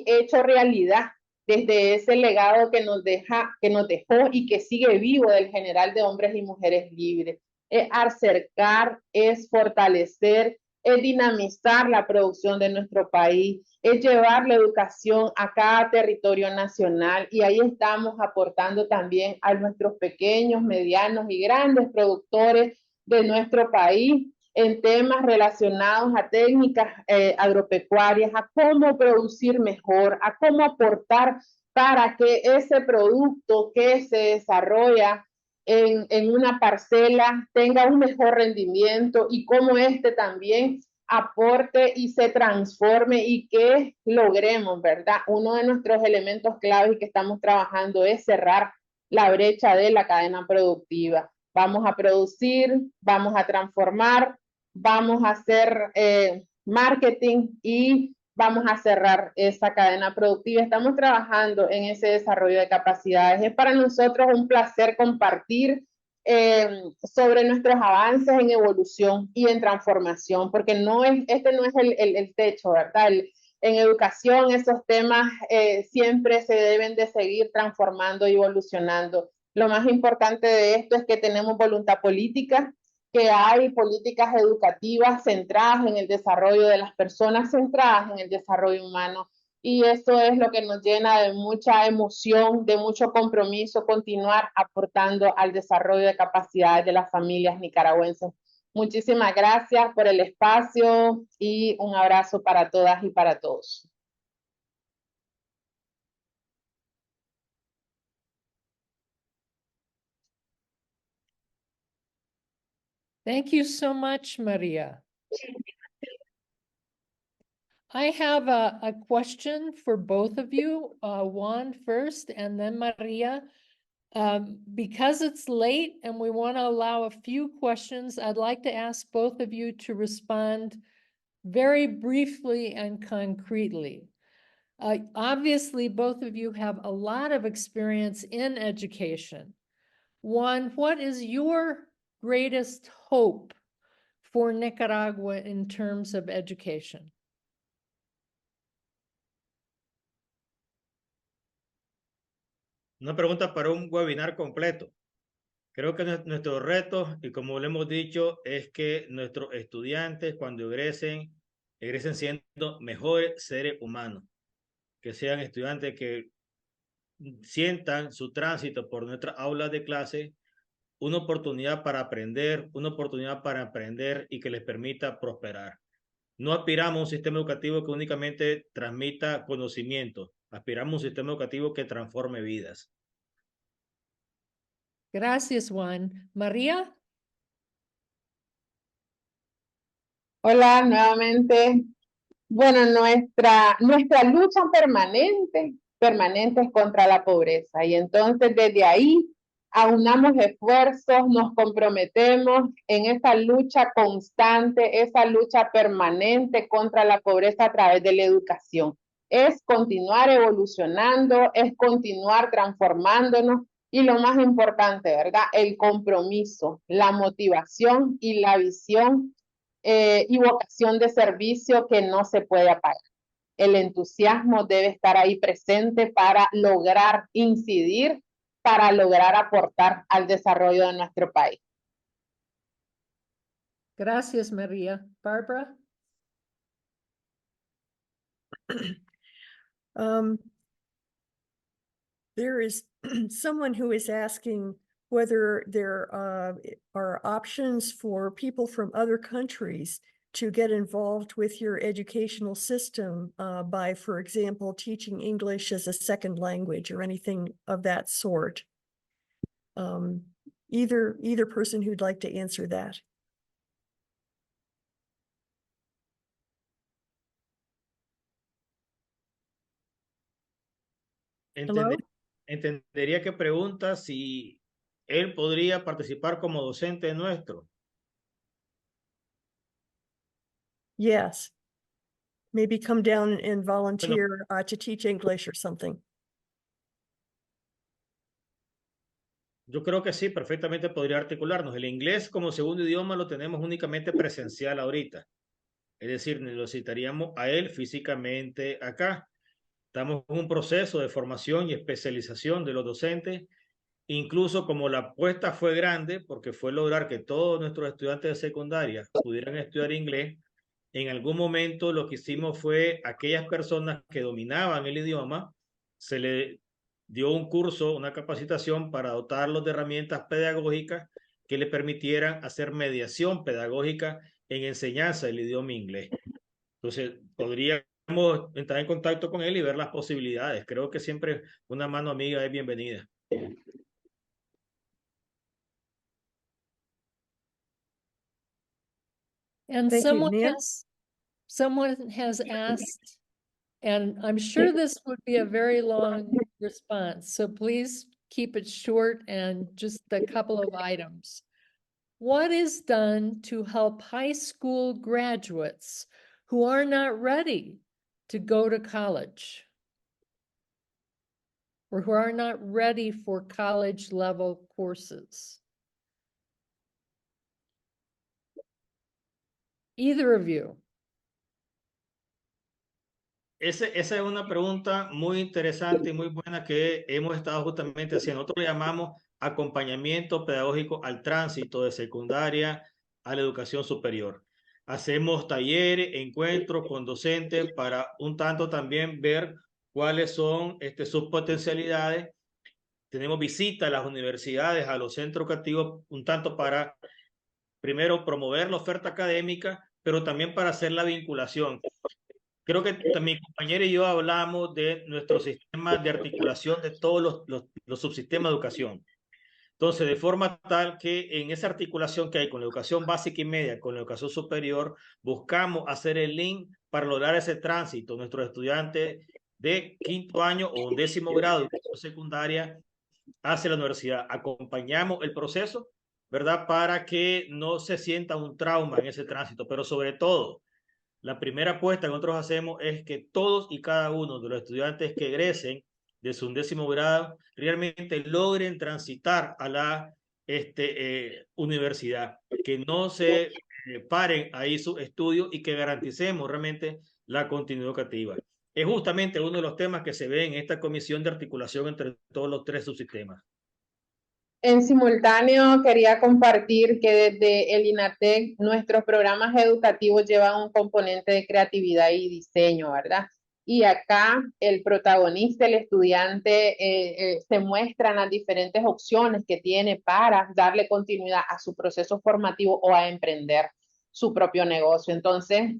Speaker 4: hecho realidad desde ese legado que nos dejó y que sigue vivo del general de hombres y mujeres libres. Es acercar, es fortalecer, es dinamizar la producción de nuestro país, es llevar la educación a cada territorio nacional, y ahí estamos aportando también a nuestros pequeños, medianos y grandes productores de nuestro país en temas relacionados a técnicas agropecuarias, a cómo producir mejor, a cómo aportar para que ese producto que se desarrolla en una parcela tenga un mejor rendimiento, y cómo este también aporte y se transforme y que logremos, ¿verdad? Uno de nuestros elementos clave que estamos trabajando es cerrar la brecha de la cadena productiva. Vamos a producir, vamos a transformar, vamos a hacer marketing y vamos a cerrar esa cadena productiva. Estamos trabajando en ese desarrollo de capacidades. Es para nosotros un placer compartir sobre nuestros avances en evolución y en transformación, porque este no es el techo, ¿verdad? En educación esos temas siempre se deben de seguir transformando y evolucionando. Lo más importante de esto es que tenemos voluntad política, que hay políticas educativas centradas en el desarrollo de las personas, centradas en el desarrollo humano, y eso es lo que nos llena de mucha emoción, de mucho compromiso, continuar aportando al desarrollo de capacidades de las familias nicaragüenses. Muchísimas gracias por el espacio y un abrazo para todas y para todos.
Speaker 2: Thank you so much, Maria. I have a question for both of you, Juan first and then Maria. Because it's late and we want to allow a few questions, I'd like to ask both of you to respond very briefly and concretely. Obviously, both of you have a lot of experience in education. Juan, what is your greatest hope for Nicaragua in terms of education?
Speaker 3: Una pregunta para un webinar completo. Creo que nuestro reto, y como lo hemos dicho, es que nuestros estudiantes cuando egresen siendo mejores seres humanos, que sean estudiantes que sientan su tránsito por nuestras aulas de clase una oportunidad para aprender, y que les permita prosperar. No aspiramos a un sistema educativo que únicamente transmita conocimiento, aspiramos a un sistema educativo que transforme vidas.
Speaker 2: Gracias, Juan. María?
Speaker 4: Hola, nuevamente. Bueno, nuestra lucha permanente es contra la pobreza. Y entonces desde ahí aunamos esfuerzos, nos comprometemos en esa lucha constante, esa lucha permanente contra la pobreza a través de la educación. Es continuar evolucionando, es continuar transformándonos y lo más importante, ¿verdad? El compromiso, la motivación y la visión y vocación de servicio que no se puede apagar. El entusiasmo debe estar ahí presente para lograr incidir, para lograr aportar al desarrollo de nuestro país.
Speaker 2: Gracias, María. Barbara?
Speaker 1: There is someone who is asking whether there are options for people from other countries to get involved with your educational system by, for example, teaching English as a second language or anything of that sort. Either person who'd like to answer that. Hello?
Speaker 3: Entendería que pregunta si él podría participar como docente nuestro.
Speaker 1: Yes. Maybe come down and volunteer to teach English or something.
Speaker 3: Yo creo que sí, perfectamente podría articularnos. El inglés como segundo idioma lo tenemos únicamente presencial ahorita. Es decir, necesitaríamos a él físicamente acá. Estamos en un proceso de formación y especialización de los docentes. Incluso como la apuesta fue grande, porque fue lograr que todos nuestros estudiantes de secundaria pudieran estudiar inglés, en algún momento lo que hicimos fue aquellas personas que dominaban el idioma, se le dio un curso, una capacitación para dotarlos de herramientas pedagógicas que les permitieran hacer mediación pedagógica en enseñanza del idioma inglés. Entonces, podríamos entrar en contacto con él y ver las posibilidades. Creo que siempre una mano amiga es bienvenida.
Speaker 2: And
Speaker 1: Thank you, Nan.
Speaker 2: someone has asked, and I'm sure this would be a very long response, so please keep it short and just a couple of items. What is done to help high school graduates who are not ready to go to college or who are not ready for college level courses? Either of you.
Speaker 3: Esa es una pregunta muy interesante y muy buena que hemos estado justamente haciendo. Nosotros le llamamos acompañamiento pedagógico al tránsito de secundaria a la educación superior. Hacemos talleres, encuentros con docentes para un tanto también ver cuáles son sus potencialidades. Tenemos visitas a las universidades, a los centros educativos, un tanto para, primero, promover la oferta académica, pero también para hacer la vinculación. Creo que mi compañera y yo hablamos de nuestro sistema de articulación de todos los subsistemas de educación. Entonces, de forma tal que en esa articulación que hay con la educación básica y media, con la educación superior, buscamos hacer el link para lograr ese tránsito. Nuestros estudiantes de quinto año o 11º grado de educación secundaria hacia la universidad. Acompañamos el proceso, ¿verdad? Para que no se sienta un trauma en ese tránsito, pero sobre todo, La primera apuesta que nosotros hacemos es que todos y cada uno de los estudiantes que egresen de su 11º grado realmente logren transitar a la universidad, que no se paren ahí sus estudios y que garanticemos realmente la continuidad educativa. Es justamente uno de los temas que se ve en esta comisión de articulación entre todos los 3 subsistemas.
Speaker 4: En simultáneo, quería compartir que desde el INATEC nuestros programas educativos llevan un componente de creatividad y diseño, ¿verdad? Y acá el protagonista, el estudiante, se muestran las diferentes opciones que tiene para darle continuidad a su proceso formativo o a emprender su propio negocio. Entonces,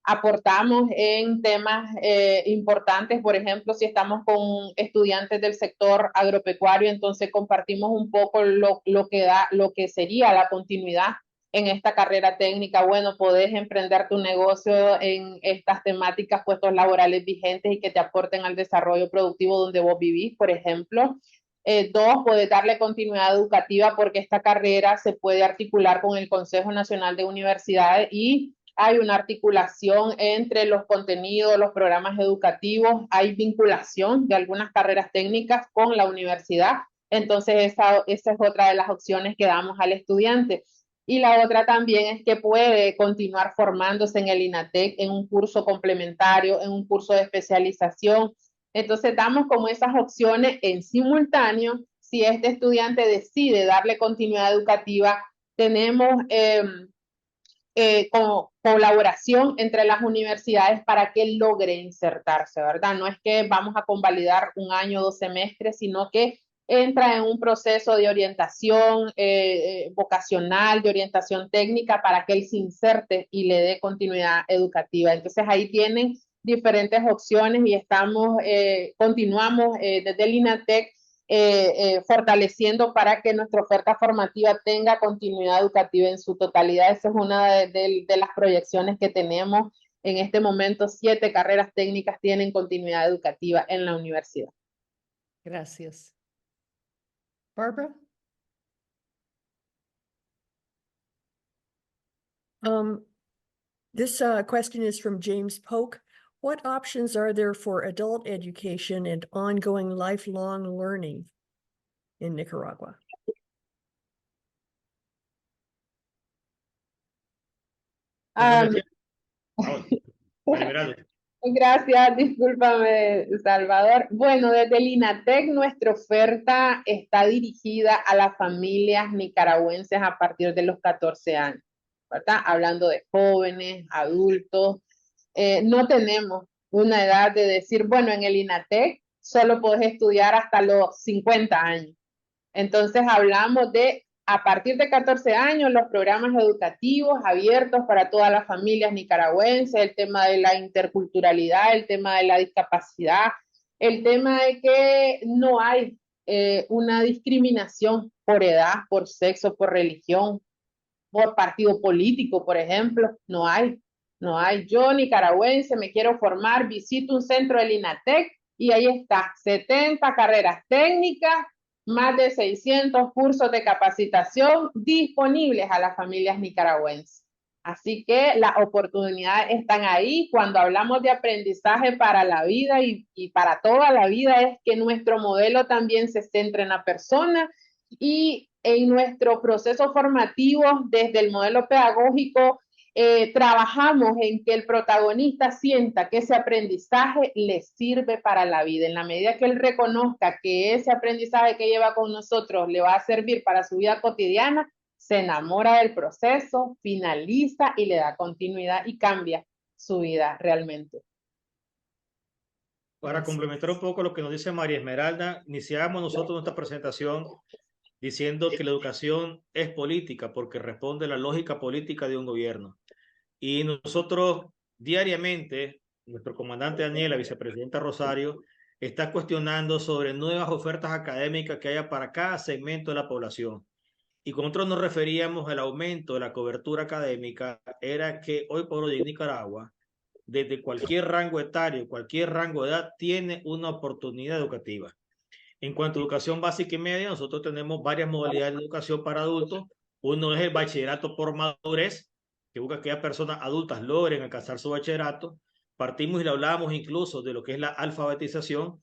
Speaker 4: aportamos en temas importantes, por ejemplo, si estamos con estudiantes del sector agropecuario, entonces compartimos un poco lo que sería la continuidad en esta carrera técnica. Bueno, podés emprender tu negocio en estas temáticas, puestos laborales vigentes y que te aporten al desarrollo productivo donde vos vivís, por ejemplo. 2, podés darle continuidad educativa porque esta carrera se puede articular con el Consejo Nacional de Universidades y hay una articulación entre los contenidos, los programas educativos, hay vinculación de algunas carreras técnicas con la universidad. Entonces, esa es otra de las opciones que damos al estudiante. Y la otra también es que puede continuar formándose en el INATEC, en un curso complementario, en un curso de especialización. Entonces, damos como esas opciones en simultáneo. Si este estudiante decide darle continuidad educativa, tenemos como colaboración entre las universidades para que logre insertarse, ¿verdad? No es que vamos a convalidar 1 año, 2 semestres, sino que entra en un proceso de orientación vocacional, de orientación técnica para que él se inserte y le dé continuidad educativa. Entonces ahí tienen diferentes opciones y continuamos desde el INATEC fortaleciendo para que nuestra oferta formativa tenga continuidad educativa en su totalidad. Esa es una de las proyecciones que tenemos. En este momento, 7 carreras técnicas tienen continuidad educativa en la universidad.
Speaker 2: Gracias. Barbara?
Speaker 1: This question is from James Polk. What options are there for adult education and ongoing lifelong learning in Nicaragua?
Speaker 4: Gracias, discúlpame, Salvador. Bueno, desde el INATEC nuestra oferta está dirigida a las familias nicaragüenses a partir de los 14 años, ¿verdad? Hablando de jóvenes, adultos. No tenemos una edad de decir, bueno, en el INATEC solo podés estudiar hasta los 50 años. Entonces hablamos de a partir de 14 años, los programas educativos abiertos para todas las familias nicaragüenses, el tema de la interculturalidad, el tema de la discapacidad, el tema de que no hay una discriminación por edad, por sexo, por religión, por partido político, por ejemplo, no hay. Yo, nicaragüense, me quiero formar, visito un centro del INATEC y ahí está, 70 carreras técnicas, más de 600 cursos de capacitación disponibles a las familias nicaragüenses. Así que las oportunidades están ahí. Cuando hablamos de aprendizaje para la vida y para toda la vida, es que nuestro modelo también se centra en la persona y en nuestro proceso formativo, desde el modelo pedagógico, trabajamos en que el protagonista sienta que ese aprendizaje le sirve para la vida. En la medida que él reconozca que ese aprendizaje que lleva con nosotros le va a servir para su vida cotidiana, se enamora del proceso, finaliza y le da continuidad y cambia su vida realmente.
Speaker 3: Para complementar un poco lo que nos dice María Esmeralda, iniciamos nosotros nuestra presentación diciendo que la educación es política porque responde a la lógica política de un gobierno. Y nosotros diariamente, nuestro comandante Daniel, la vicepresidenta Rosario, está cuestionando sobre nuevas ofertas académicas que haya para cada segmento de la población. Y con nosotros nos referíamos al aumento de la cobertura académica, era que hoy por hoy en Nicaragua, desde cualquier rango etario, cualquier rango de edad, tiene una oportunidad educativa. En cuanto a educación básica y media, nosotros tenemos varias modalidades de educación para adultos. Uno es el bachillerato por madurez, que busca que las personas adultas logren alcanzar su bachillerato. Partimos y le hablamos incluso de lo que es la alfabetización,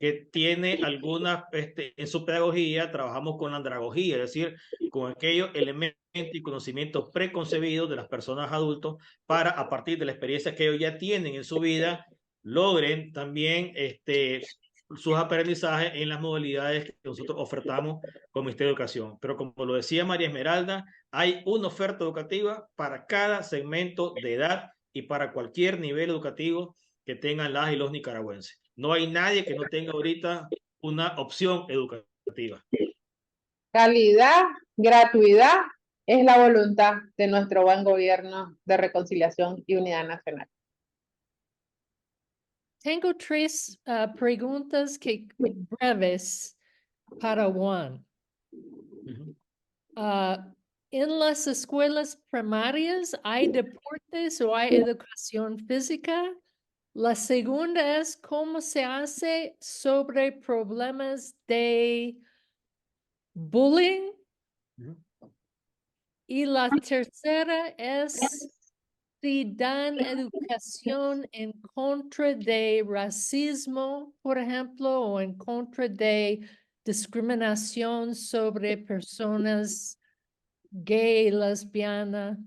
Speaker 3: que tiene algunas, en su pedagogía trabajamos con la andragogía, es decir, con aquellos elementos y conocimientos preconcebidos de las personas adultos para, a partir de la experiencia que ellos ya tienen en su vida, logren también sus aprendizajes en las modalidades que nosotros ofertamos como Ministerio de Educación. Pero como lo decía María Esmeralda, hay una oferta educativa para cada segmento de edad y para cualquier nivel educativo que tengan las y los nicaragüenses. No hay nadie que no tenga ahorita una opción educativa.
Speaker 4: Calidad, gratuidad es la voluntad de nuestro buen gobierno de reconciliación y unidad nacional.
Speaker 2: Tengo tres preguntas breves para Juan. ¿En las escuelas primarias hay deportes o hay educación física? La segunda es cómo se hace sobre problemas de bullying. Y la tercera es si dan educación en contra de racismo, por ejemplo, o en contra de discriminación sobre personas gay, lesbiana.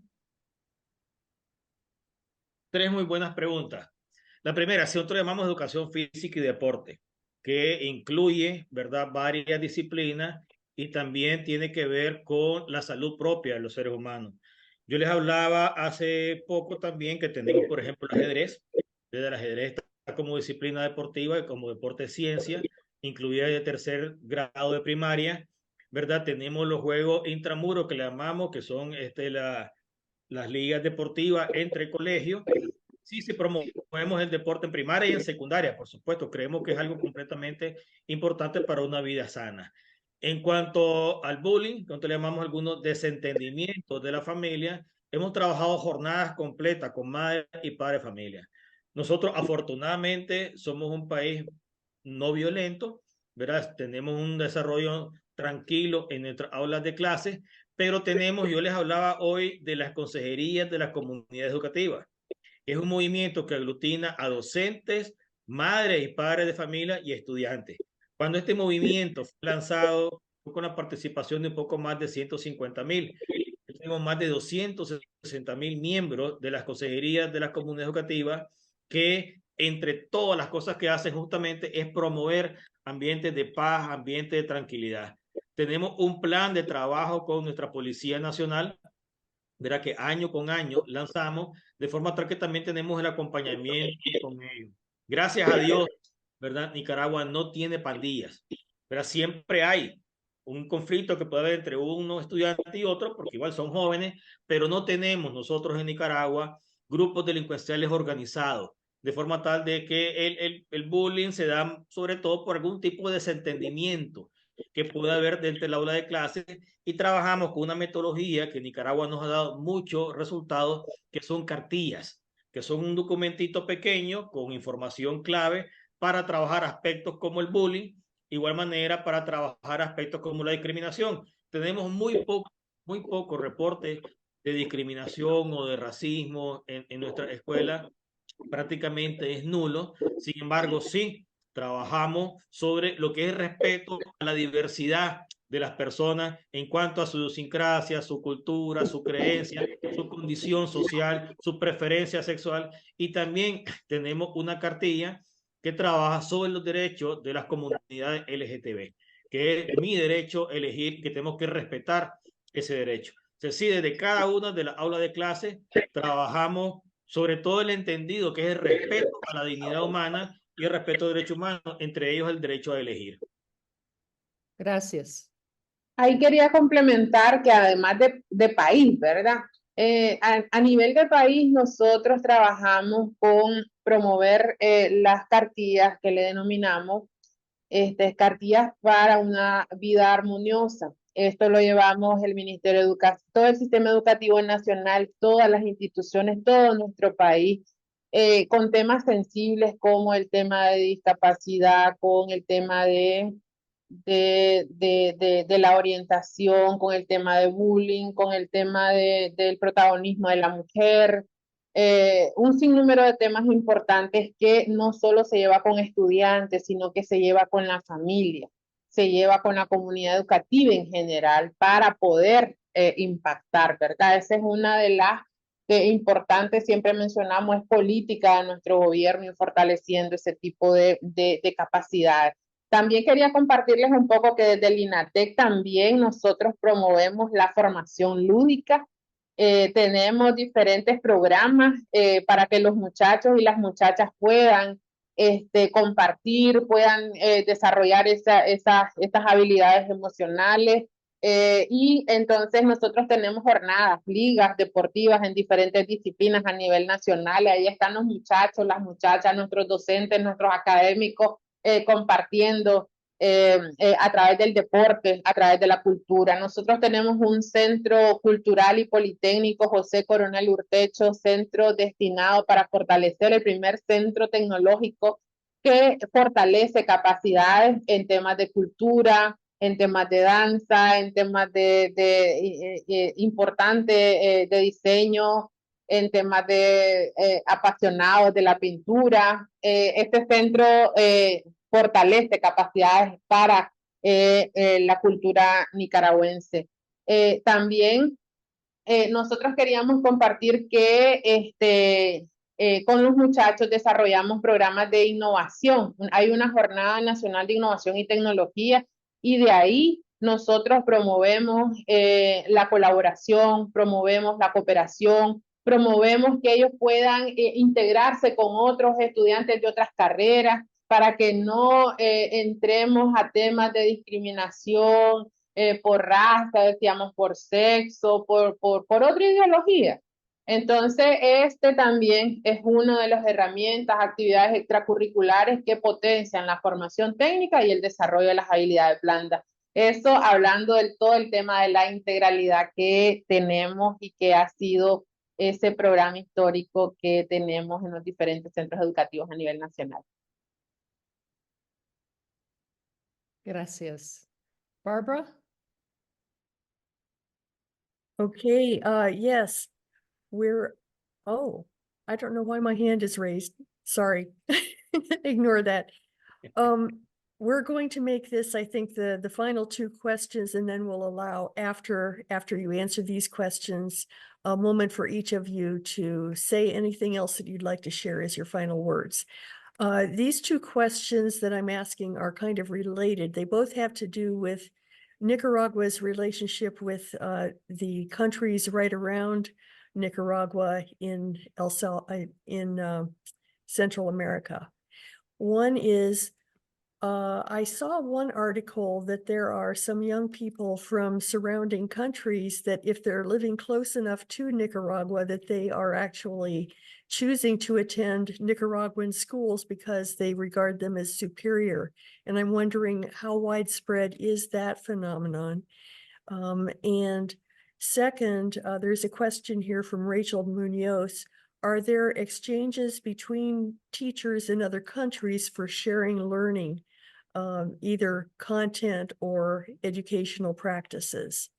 Speaker 3: Tres muy buenas preguntas. La primera, si nosotros llamamos educación física y deporte, que incluye, ¿verdad?, varias disciplinas y también tiene que ver con la salud propia de los seres humanos. Yo les hablaba hace poco también que tenemos, por ejemplo, el ajedrez. Desde el ajedrez está como disciplina deportiva y como deporte de ciencia, incluida de tercer grado de primaria, ¿verdad? Tenemos los juegos intramuros que le llamamos, que son las ligas deportivas entre colegios. Sí, sí, promovemos el deporte en primaria y en secundaria, por supuesto. Creemos que es algo completamente importante para una vida sana. En cuanto al bullying, nosotros le llamamos algunos desentendimientos de la familia, hemos trabajado jornadas completas con madres y padres de familia. Nosotros, afortunadamente, somos un país no violento, ¿verdad? Tenemos un desarrollo tranquilo en nuestras aulas de clase, pero tenemos, yo les hablaba hoy de las consejerías de las comunidades educativas. Es un movimiento que aglutina a docentes, madres y padres de familia y estudiantes. Cuando este movimiento fue lanzado, fue con la participación de un poco más de 150,000. Tenemos más de 260,000 miembros de las consejerías de las comunidades educativas que entre todas las cosas que hacen justamente es promover ambientes de paz, ambientes de tranquilidad. Tenemos un plan de trabajo con nuestra Policía Nacional, verá que año con año lanzamos, de forma tal que también tenemos el acompañamiento con ellos. Gracias a Dios, ¿verdad? Nicaragua no tiene pandillas, pero siempre hay un conflicto que puede haber entre uno estudiante y otro, porque igual son jóvenes, pero no tenemos nosotros en Nicaragua grupos delincuenciales organizados, de forma tal de que el bullying se da sobre todo por algún tipo de desentendimiento que puede haber dentro del aula de clases, y trabajamos con una metodología que Nicaragua nos ha dado muchos resultados, que son cartillas, que son un documentito pequeño con información clave para trabajar aspectos como el bullying, igual manera para trabajar aspectos como la discriminación. Tenemos muy poco reporte de discriminación o de racismo en nuestra escuela, prácticamente es nulo. Sin embargo, sí trabajamos sobre lo que es respeto a la diversidad de las personas en cuanto a su idiosincrasia, su cultura, su creencia, su condición social, su preferencia sexual. Y también tenemos una cartilla que trabaja sobre los derechos de las comunidades LGTB, que es mi derecho a elegir, que tenemos que respetar ese derecho. Entonces, sí, desde cada una de las aulas de clase trabajamos sobre todo el entendido que es el respeto a la dignidad humana y el respeto a los derechos humanos, entre ellos el derecho a elegir.
Speaker 2: Gracias.
Speaker 4: Ahí quería complementar que además de país, ¿verdad? A nivel de país, nosotros trabajamos con promover las cartillas que le denominamos cartillas para una vida armoniosa. Esto lo llevamos el Ministerio de Educación, todo el sistema educativo nacional, todas las instituciones, todo nuestro país, con temas sensibles como el tema de discapacidad, con el tema de de la orientación, con el tema de bullying, con el tema del protagonismo de la mujer, un sinnúmero de temas importantes que no solo se lleva con estudiantes, sino que se lleva con la familia, se lleva con la comunidad educativa en general para poder impactar, ¿verdad? Esa es una de las que importantes, siempre mencionamos, es política de nuestro gobierno y fortaleciendo ese tipo de capacidades. También quería compartirles un poco que desde el INATEC también nosotros promovemos la formación lúdica. Tenemos diferentes programas para que los muchachos y las muchachas puedan compartir, puedan desarrollar estas habilidades emocionales. Y entonces nosotros tenemos jornadas, ligas deportivas en diferentes disciplinas a nivel nacional. Ahí están los muchachos, las muchachas, nuestros docentes, nuestros académicos compartiendo a través del deporte, a través de la cultura. Nosotros tenemos un centro cultural y politécnico, José Coronel Urtecho, centro destinado para fortalecer el primer centro tecnológico que fortalece capacidades en temas de cultura, en temas de danza, en temas importantes de diseño, en temas de apasionados de la pintura. Este centro fortalece capacidades para la cultura nicaragüense. También nosotros queríamos compartir que con los muchachos desarrollamos programas de innovación. Hay una jornada nacional de innovación y tecnología y de ahí nosotros promovemos la colaboración, promovemos la cooperación, promovemos que ellos puedan integrarse con otros estudiantes de otras carreras para que no entremos a temas de discriminación por raza, decíamos por sexo, por otra ideología. Entonces, este también es una de las herramientas, actividades extracurriculares que potencian la formación técnica y el desarrollo de las habilidades blandas. Eso hablando del todo el tema de la integralidad que tenemos y que ha sido ese programa histórico que tenemos en los diferentes centros educativos a nivel nacional.
Speaker 2: Gracias. Barbara?
Speaker 1: Okay, yes, I don't know why my hand is raised. Sorry. Ignore that. We're going to make this, I think, the final two questions, and then we'll allow after you answer these questions, a moment for each of you to say anything else that you'd like to share as your final words. These two questions that I'm asking are kind of related. They both have to do with Nicaragua's relationship with the countries right around Nicaragua in Central America. One is, I saw one article that there are some young people from surrounding countries that if they're living close enough to Nicaragua, that they are actually choosing to attend Nicaraguan schools because they regard them as superior. And I'm wondering how widespread is that phenomenon? And second, there's a question here from Rachel Munoz. Are there exchanges between teachers in other countries for sharing learning, either content or educational practices?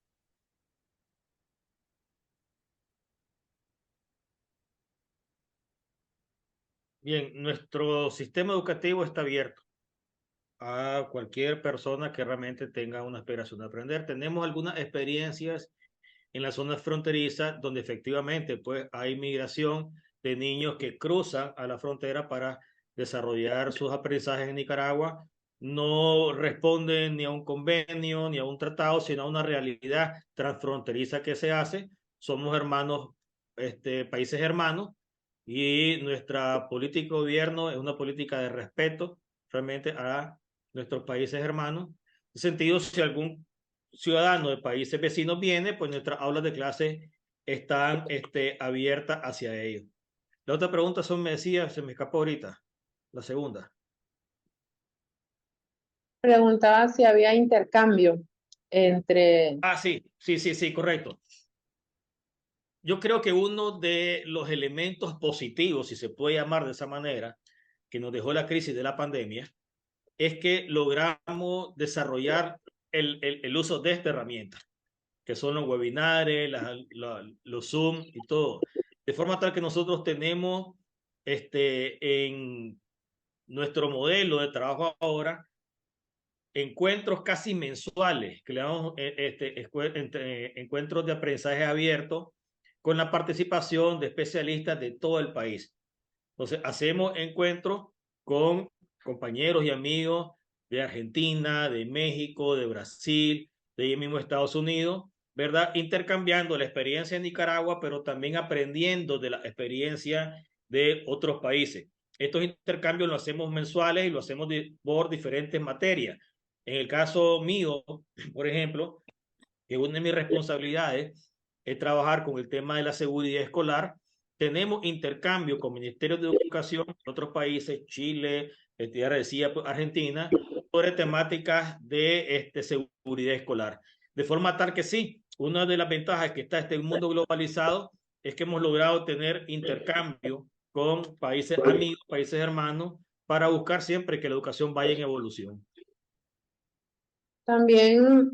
Speaker 3: Bien, nuestro sistema educativo está abierto a cualquier persona que realmente tenga una aspiración de aprender. Tenemos algunas experiencias en las zonas fronterizas donde efectivamente pues, hay migración de niños que cruzan a la frontera para desarrollar sus aprendizajes en Nicaragua. No responden ni a un convenio ni a un tratado, sino a una realidad transfronteriza que se hace. Somos hermanos, países hermanos, y nuestra política de gobierno es una política de respeto realmente a nuestros países hermanos. En ese sentido, si algún ciudadano de países vecinos viene, pues nuestras aulas de clase están abiertas hacia ellos. La otra pregunta me decía, se me escapó ahorita, la segunda.
Speaker 4: Preguntaba si había intercambio entre...
Speaker 3: Sí, correcto. Yo creo que uno de los elementos positivos, si se puede llamar de esa manera, que nos dejó la crisis de la pandemia, es que logramos desarrollar el uso de esta herramienta, que son los webinares, los Zoom y todo. De forma tal que nosotros tenemos en nuestro modelo de trabajo ahora encuentros casi mensuales, que le damos encuentros de aprendizaje abierto con la participación de especialistas de todo el país. Entonces, hacemos encuentros con compañeros y amigos de Argentina, de México, de Brasil, de ahí mismo Estados Unidos, ¿verdad? Intercambiando la experiencia en Nicaragua, pero también aprendiendo de la experiencia de otros países. Estos intercambios los hacemos mensuales y lo hacemos por diferentes materias. En el caso mío, por ejemplo, que una de mis responsabilidades es trabajar con el tema de la seguridad escolar. Tenemos intercambio con ministerios de educación de otros países, Chile, ya decía, Argentina, sobre temáticas de seguridad escolar. De forma tal que sí, una de las ventajas que está este mundo globalizado es que hemos logrado tener intercambio con países amigos, países hermanos, para buscar siempre que la educación vaya en evolución.
Speaker 4: También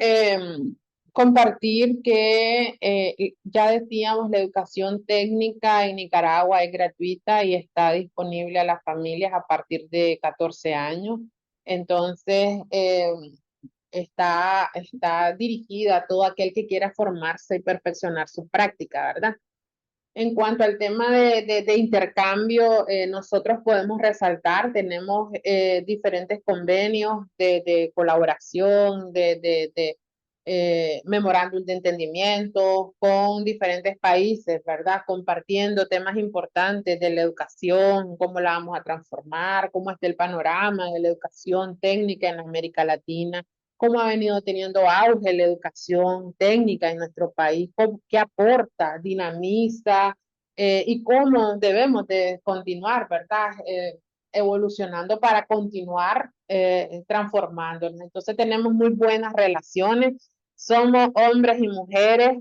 Speaker 4: compartir que ya decíamos, la educación técnica en Nicaragua es gratuita y está disponible a las familias a partir de 14 años. Entonces, está dirigida a todo aquel que quiera formarse y perfeccionar su práctica, ¿verdad? En cuanto al tema de intercambio, nosotros podemos resaltar, tenemos diferentes convenios de colaboración, de memorándum de entendimiento con diferentes países, ¿verdad? Compartiendo temas importantes de la educación, cómo la vamos a transformar, cómo está el panorama de la educación técnica en América Latina, cómo ha venido teniendo auge la educación técnica en nuestro país, qué aporta, dinamiza y cómo debemos de continuar, ¿verdad? Evolucionando para continuar transformándonos. Entonces tenemos muy buenas relaciones, somos hombres y mujeres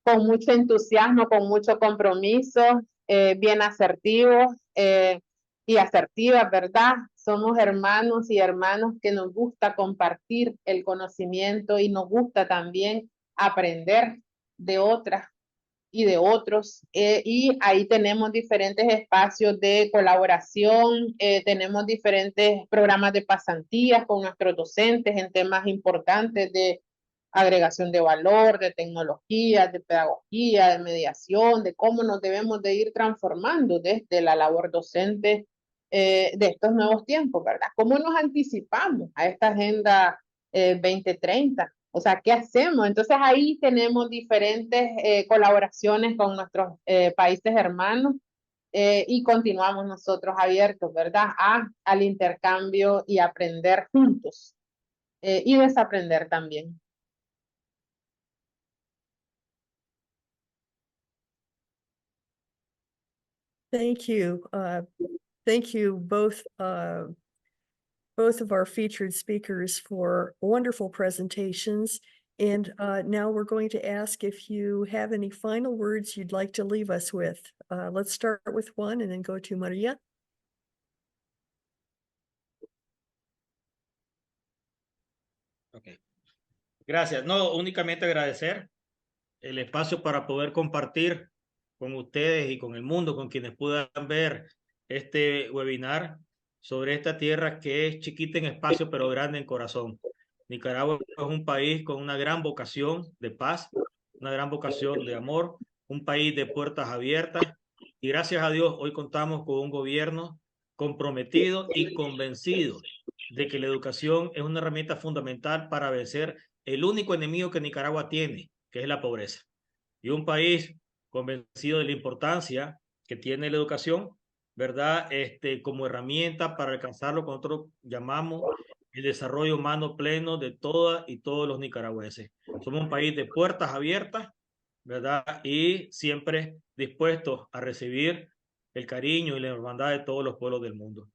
Speaker 4: con mucho entusiasmo, con mucho compromiso, bien asertivos y asertivas, ¿verdad? Somos hermanos y hermanos que nos gusta compartir el conocimiento y nos gusta también aprender de otras y de otros. Y ahí tenemos diferentes espacios de colaboración, tenemos diferentes programas de pasantías con nuestros docentes en temas importantes de agregación de valor, de tecnología, de pedagogía, de mediación, de cómo nos debemos de ir transformando desde la labor docente de estos nuevos tiempos, ¿verdad? ¿Cómo nos anticipamos a esta agenda 2030? O sea, ¿qué hacemos? Entonces ahí tenemos diferentes colaboraciones con nuestros países hermanos y continuamos nosotros abiertos, ¿verdad? Al intercambio y aprender juntos y desaprender también.
Speaker 1: Thank you. Thank you both of our featured speakers for wonderful presentations. And now we're going to ask if you have any final words you'd like to leave us with. Let's start with Juan and then go to Maria.
Speaker 3: Okay. Gracias. No, únicamente agradecer el espacio para poder compartir con ustedes y con el mundo, con quienes puedan ver este webinar sobre esta tierra que es chiquita en espacio pero grande en corazón. Nicaragua es un país con una gran vocación de paz, una gran vocación de amor, un país de puertas abiertas y gracias a Dios hoy contamos con un gobierno comprometido y convencido de que la educación es una herramienta fundamental para vencer el único enemigo que Nicaragua tiene, que es la pobreza. Y un país convencido de la importancia que tiene la educación, ¿verdad? Como herramienta para alcanzar lo que nosotros llamamos el desarrollo humano pleno de todas y todos los nicaragüenses. Somos un país de puertas abiertas, ¿verdad? Y siempre dispuestos a recibir el cariño y la hermandad de todos los pueblos del mundo.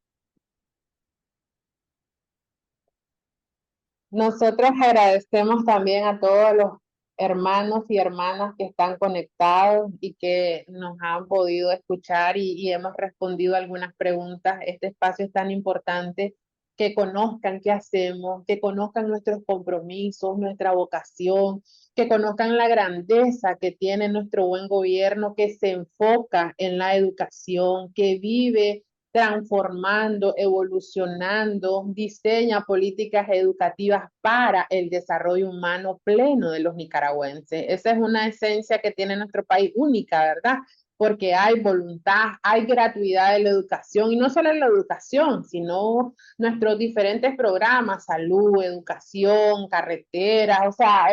Speaker 4: Nosotros agradecemos también a todos los hermanos y hermanas que están conectados y que nos han podido escuchar y hemos respondido algunas preguntas. Este espacio es tan importante que conozcan qué hacemos, que conozcan nuestros compromisos, nuestra vocación, que conozcan la grandeza que tiene nuestro buen gobierno, que se enfoca en la educación, que vive transformando, evolucionando, diseña políticas educativas para el desarrollo humano pleno de los nicaragüenses. Esa es una esencia que tiene nuestro país única, ¿verdad? Porque hay voluntad, hay gratuidad de la educación, y no solo en la educación, sino nuestros diferentes programas, salud, educación, carreteras, o sea,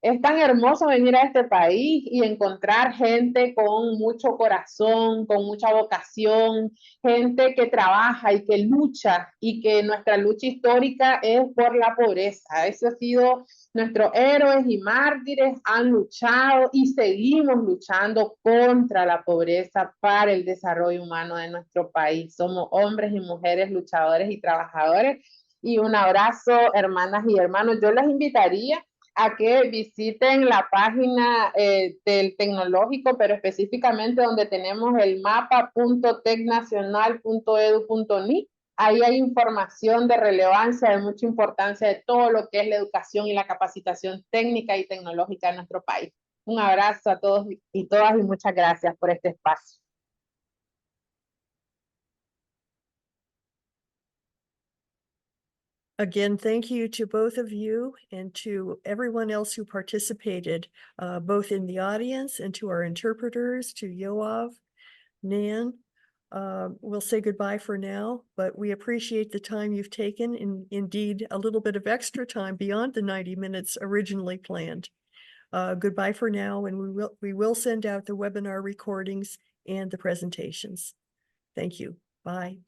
Speaker 4: es tan hermoso venir a este país y encontrar gente con mucho corazón, con mucha vocación, gente que trabaja y que lucha, y que nuestra lucha histórica es por la pobreza. Eso ha sido, nuestros héroes y mártires han luchado y seguimos luchando contra la pobreza para el desarrollo humano de nuestro país. Somos hombres y mujeres luchadores y trabajadores. Y un abrazo, hermanas y hermanos. Yo les invitaría a que visiten la página del tecnológico, pero específicamente donde tenemos el mapa.tecnacional.edu.ni. Ahí hay información de relevancia, de mucha importancia de todo lo que es la educación y la capacitación técnica y tecnológica en nuestro país. Un abrazo a todos y todas, y muchas gracias por este espacio.
Speaker 1: Again, thank you to both of you and to everyone else who participated, both in the audience and to our interpreters, to Yoav, Nan. We'll say goodbye for now, but we appreciate the time you've taken, and indeed a little bit of extra time beyond the 90 minutes originally planned. Goodbye for now, and we will send out the webinar recordings and the presentations. Thank you. Bye.